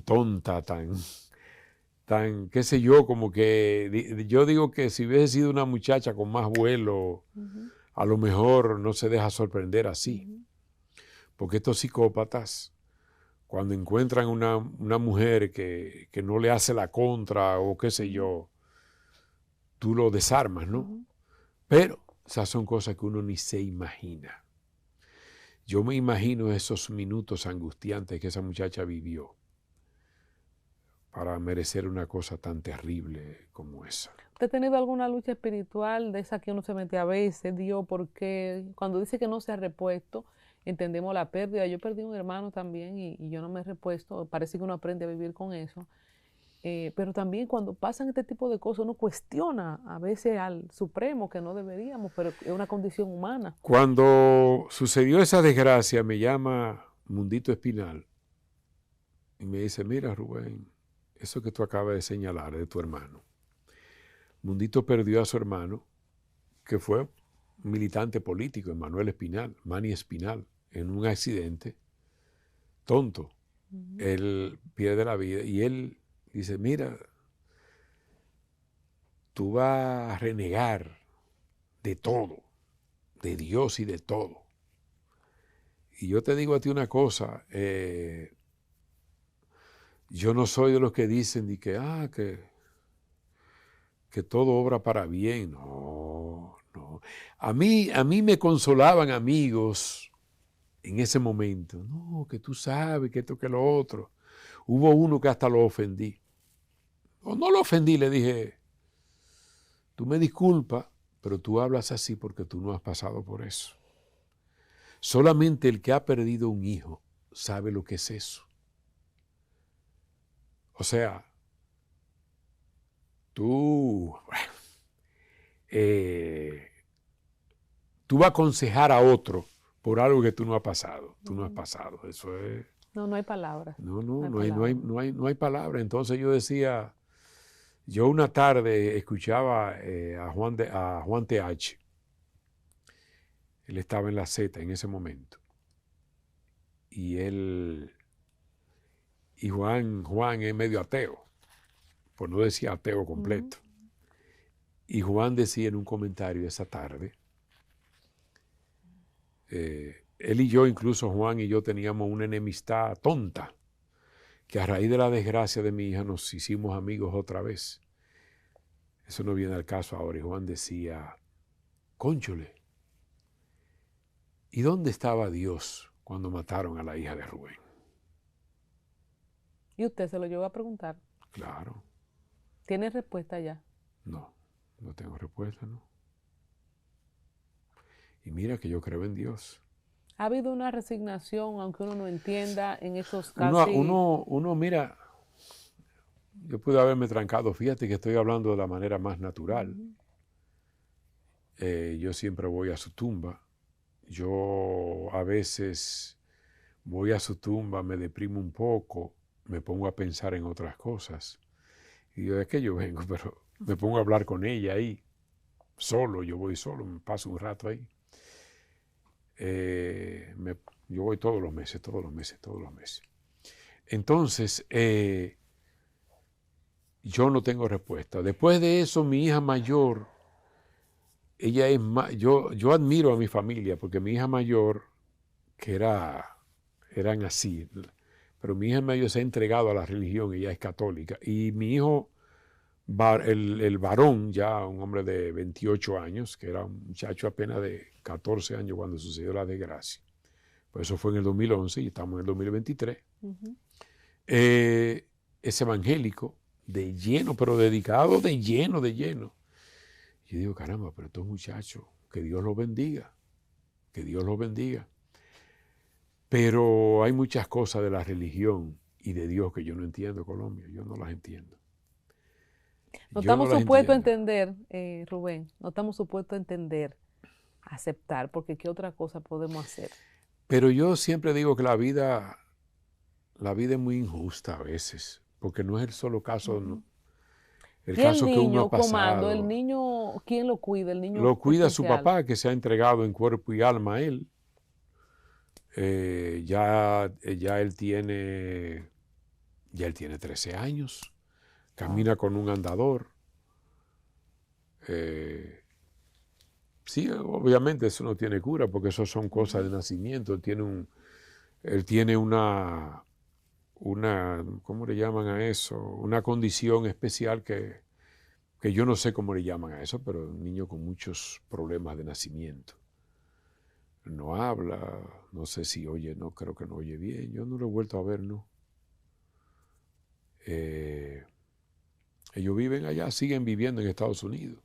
tonta, tan, qué sé yo, como que yo digo que si hubiese sido una muchacha con más vuelo, a lo mejor no se deja sorprender así. Porque estos psicópatas, cuando encuentran una mujer que no le hace la contra o qué sé yo, tú lo desarmas, ¿no? Pero esas son cosas que uno ni se imagina. Yo me imagino esos minutos angustiantes que esa muchacha vivió para merecer una cosa tan terrible como esa. ¿Usted ha tenido alguna lucha espiritual de esa que uno se mete a veces? Dios, porque cuando dice que no se ha repuesto, entendemos la pérdida. Yo perdí un hermano también y yo no me he repuesto. Parece que uno aprende a vivir con eso. Pero también cuando pasan este tipo de cosas, uno cuestiona a veces al Supremo, que no deberíamos, pero es una condición humana. Cuando sucedió esa desgracia, me llama Mundito Espinal y me dice, mira Rubén, eso que tú acabas de señalar de tu hermano. Mundito perdió a su hermano, que fue un militante político, Manuel Espinal, Manny Espinal, en un accidente tonto. Él pierde la vida y él dice, mira, tú vas a renegar de todo, de Dios y de todo. Y yo te digo a ti una cosa, yo no soy de los que dicen que todo obra para bien. No. A mí me consolaban amigos en ese momento. No, que tú sabes, que esto, que lo otro. Hubo uno que hasta lo ofendí. O no lo ofendí, le dije, tú me disculpas, pero tú hablas así porque tú no has pasado por eso. Solamente el que ha perdido un hijo sabe lo que es eso. O sea, tú vas a aconsejar a otro por algo que tú no has pasado. Tú no has pasado. Eso es... No hay palabras. No hay palabras. Entonces yo decía, yo una tarde escuchaba a Juan TH. Él estaba en la Z en ese momento. Y Juan es medio ateo, por no decir ateo completo. Y Juan decía en un comentario esa tarde, él y yo, incluso Juan y yo teníamos una enemistad tonta, que a raíz de la desgracia de mi hija nos hicimos amigos otra vez. Eso no viene al caso ahora. Y Juan decía, cónchole, ¿y dónde estaba Dios cuando mataron a la hija de Rubén? ¿Y usted se lo llevó a preguntar? Claro. ¿Tiene respuesta ya? No tengo respuesta, ¿no? Y mira que yo creo en Dios. ¿Ha habido una resignación, aunque uno no entienda, en esos casos? Uno mira, yo pude haberme trancado, fíjate que estoy hablando de la manera más natural. Yo siempre voy a su tumba. Yo a veces voy a su tumba, me deprimo un poco, me pongo a pensar en otras cosas. Y yo, es que yo vengo, pero me pongo a hablar con ella ahí, solo, yo voy solo, me paso un rato ahí. Yo voy todos los meses. Entonces, yo no tengo respuesta. Después de eso, mi hija mayor, ella es más, yo admiro a mi familia, porque mi hija mayor, que eran así, pero mi hija mayor se ha entregado a la religión, ella es católica, y mi hijo, el varón, ya un hombre de 28 años, que era un muchacho apenas de 14 años cuando sucedió la desgracia, pues eso fue en el 2011 y estamos en el 2023, es evangélico, de lleno, pero dedicado de lleno. Yo digo, caramba, pero estos muchachos, que Dios los bendiga, que Dios los bendiga. Pero hay muchas cosas de la religión y de Dios que yo no entiendo, Colombia, yo no las entiendo. No estamos supuestos a entender, Rubén, no estamos supuestos a entender, a aceptar, porque ¿qué otra cosa podemos hacer? Pero yo siempre digo que la vida es muy injusta a veces, porque no es el solo caso, ¿no? El caso que uno ha pasado. Comando, el niño, ¿quién lo cuida? El niño lo cuida su especial. papá, que se ha entregado en cuerpo y alma a él. Ya él tiene 13 años, camina con un andador. Sí, obviamente eso no tiene cura, porque eso son cosas de nacimiento. Él tiene una, ¿cómo le llaman a eso? Una condición especial que yo no sé cómo le llaman a eso, pero un niño con muchos problemas de nacimiento. No habla, no sé si oye, no, creo que no oye bien. Yo no lo he vuelto a ver, no. Ellos viven allá, siguen viviendo en Estados Unidos.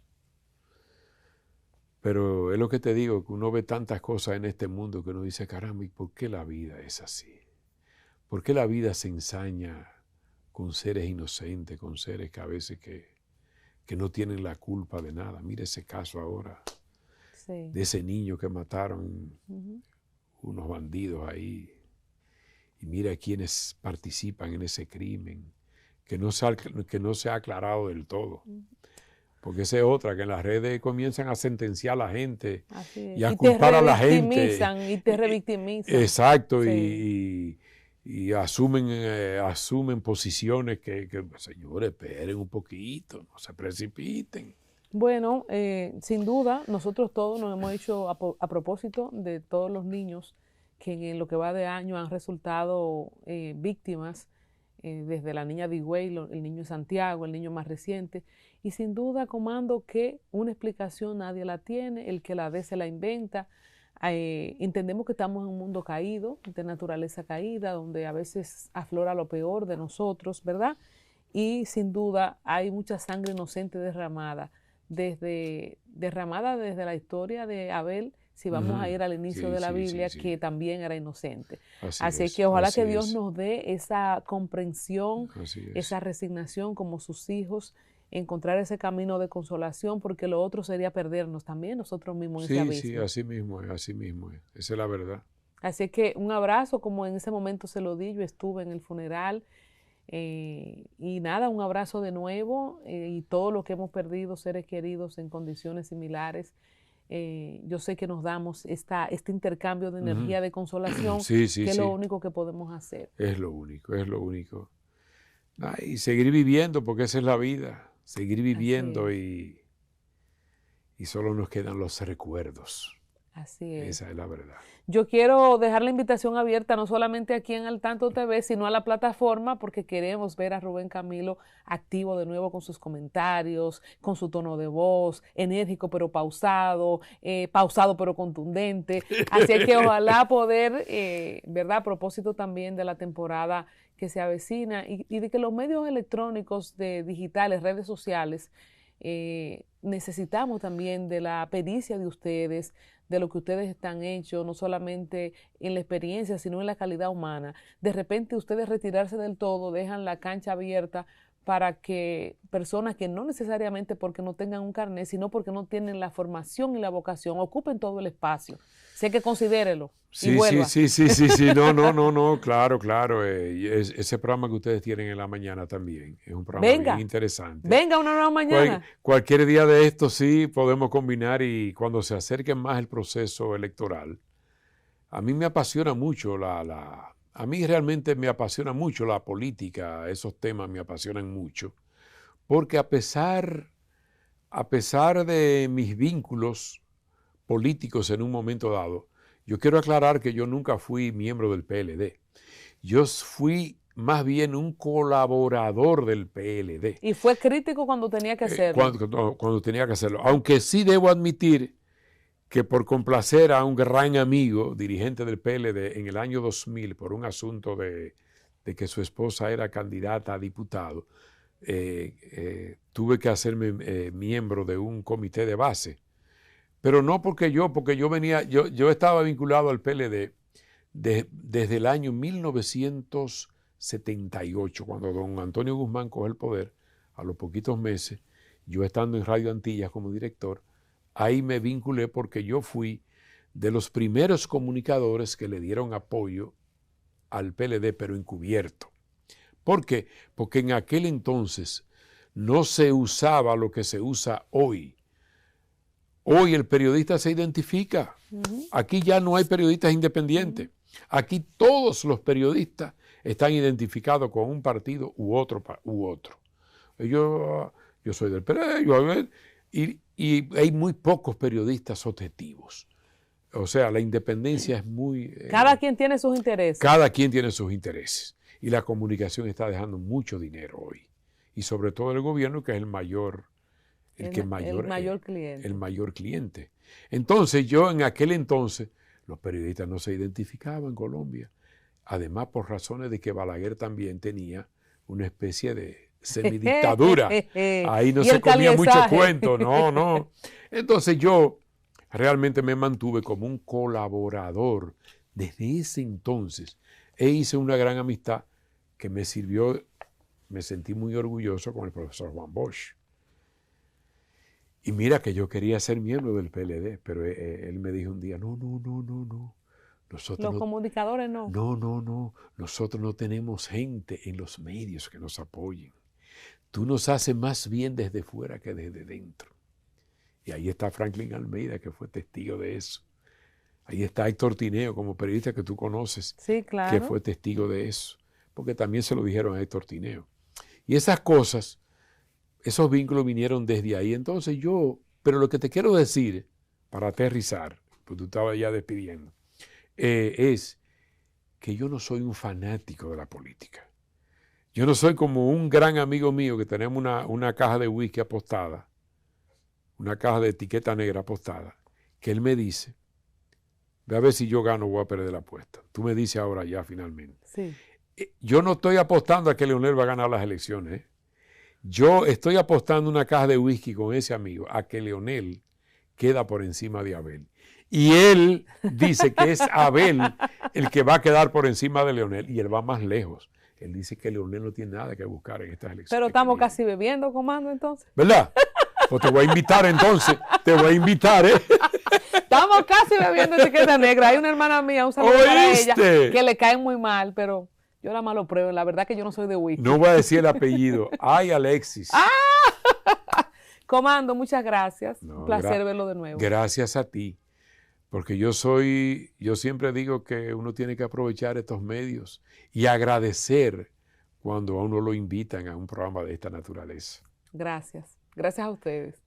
Pero es lo que te digo, que uno ve tantas cosas en este mundo que uno dice, caramba, ¿y por qué la vida es así? ¿Por qué la vida se ensaña con seres inocentes, con seres que a veces que no tienen la culpa de nada? Mira ese caso ahora. Sí. De ese niño que mataron unos bandidos ahí. Y mira quiénes participan en ese crimen, que no se ha aclarado del todo. Porque esa es otra, que en las redes comienzan a sentenciar a la gente y a culpar a la gente. Y te revictimizan. Exacto, sí. Y asumen posiciones que, señores, esperen un poquito, no se precipiten. Bueno, sin duda, nosotros todos nos hemos hecho a propósito de todos los niños que en lo que va de año han resultado víctimas, desde la niña de Higüey, el niño de Santiago, el niño más reciente, y sin duda, Comando, que una explicación nadie la tiene, el que la dé se la inventa. Entendemos que estamos en un mundo caído, de naturaleza caída, donde a veces aflora lo peor de nosotros, ¿verdad? Y sin duda hay mucha sangre inocente derramada desde la historia de Abel, si vamos a ir al inicio de la Biblia, que también era inocente. Así que ojalá que Dios nos dé esa comprensión, esa resignación como sus hijos, encontrar ese camino de consolación, porque lo otro sería perdernos también nosotros mismos en ese abismo. Sí, así mismo es. Esa es la verdad. Así que un abrazo, como en ese momento se lo di, yo estuve en el funeral, y nada, un abrazo de nuevo, y todo lo que hemos perdido, seres queridos en condiciones similares. Yo sé que nos damos este intercambio de energía de consolación, que es lo único que podemos hacer. Es lo único. Y seguir viviendo, porque esa es la vida. Seguir viviendo y solo nos quedan los recuerdos. Así es. Esa es la verdad. Yo quiero dejar la invitación abierta no solamente aquí en Al Tanto TV, sino a la plataforma, porque queremos ver a Rubén Camilo activo de nuevo con sus comentarios, con su tono de voz, enérgico pero pausado, pausado pero contundente. Así que ojalá poder, ¿verdad? A propósito también de la temporada que se avecina y de que los medios electrónicos, digitales, redes sociales, necesitamos también de la pericia de ustedes, de lo que ustedes están hechos, no solamente en la experiencia, sino en la calidad humana. De repente ustedes retirarse del todo, dejan la cancha abierta para que personas que no necesariamente porque no tengan un carnet, sino porque no tienen la formación y la vocación, ocupen todo el espacio. Sé que considérelo. Sí, no, claro. Ese programa que ustedes tienen en la mañana también es un programa bien interesante. Venga una nueva mañana. Cualquier día de esto sí podemos combinar, y cuando se acerque más el proceso electoral, a mí me apasiona mucho a mí realmente me apasiona mucho la política, esos temas me apasionan mucho, porque a pesar de mis vínculos políticos en un momento dado, yo quiero aclarar que yo nunca fui miembro del PLD. Yo fui más bien un colaborador del PLD. Y fue crítico cuando tenía que hacerlo. Cuando tenía que hacerlo. Aunque sí debo admitir que por complacer a un gran amigo, dirigente del PLD, en el año 2000, por un asunto de que su esposa era candidata a diputado, tuve que hacerme miembro de un comité de base. Pero no porque yo estaba vinculado al PLD desde el año 1978, cuando don Antonio Guzmán coge el poder, a los poquitos meses, yo estando en Radio Antillas como director, ahí me vinculé porque yo fui de los primeros comunicadores que le dieron apoyo al PLD, pero encubierto. ¿Por qué? Porque en aquel entonces no se usaba lo que se usa hoy. Hoy el periodista se identifica. Aquí ya no hay periodistas independientes. Aquí todos los periodistas están identificados con un partido u otro. Yo soy del PLD, y hay muy pocos periodistas objetivos. O sea, la independencia es muy... Cada quien tiene sus intereses. Cada quien tiene sus intereses. Y la comunicación está dejando mucho dinero hoy. Y sobre todo el gobierno, que es el mayor cliente. El mayor cliente. Entonces, yo en aquel entonces, los periodistas no se identificaban en Colombia. Además, por razones de que Balaguer también tenía una especie de semidictadura. Ahí no se comía mucho cuento, no. Entonces yo realmente me mantuve como un colaborador desde ese entonces e hice una gran amistad que me sirvió, me sentí muy orgulloso con el profesor Juan Bosch. Y mira que yo quería ser miembro del PLD, pero él me dijo un día, no. Los comunicadores no. No. Nosotros no tenemos gente en los medios que nos apoyen. Tú nos haces más bien desde fuera que desde dentro. Y ahí está Franklin Almeida, que fue testigo de eso. Ahí está Héctor Tineo, como periodista que tú conoces, sí, claro, que fue testigo de eso. Porque también se lo dijeron a Héctor Tineo. Y esas cosas, esos vínculos vinieron desde ahí. Entonces pero lo que te quiero decir, para aterrizar, pues tú estabas ya despidiendo, es que yo no soy un fanático de la política. Yo no soy como un gran amigo mío que tenemos una caja de whisky apostada, una caja de etiqueta negra apostada, que él me dice, ve a ver si yo gano o voy a perder la apuesta. Tú me dices ahora ya finalmente. Sí. Yo no estoy apostando a que Leonel va a ganar las elecciones. Yo estoy apostando una caja de whisky con ese amigo a que Leonel queda por encima de Abel. Y él dice que es Abel el que va a quedar por encima de Leonel y él va más lejos. Él dice que Leonel no tiene nada que buscar en estas elecciones. Pero estamos casi bebiendo, comando, entonces. ¿Verdad? Pues te voy a invitar entonces. Te voy a invitar, ¿eh? Estamos casi bebiendo etiqueta negra. Hay una hermana mía, un saludo para ella, que le cae muy mal, pero yo la malo pruebo. La verdad que yo no soy de whisky. No voy a decir el apellido. Ay, Alexis. Comando, muchas gracias. Un placer verlo de nuevo. Gracias a ti. Porque yo siempre digo que uno tiene que aprovechar estos medios y agradecer cuando a uno lo invitan a un programa de esta naturaleza. Gracias. Gracias a ustedes.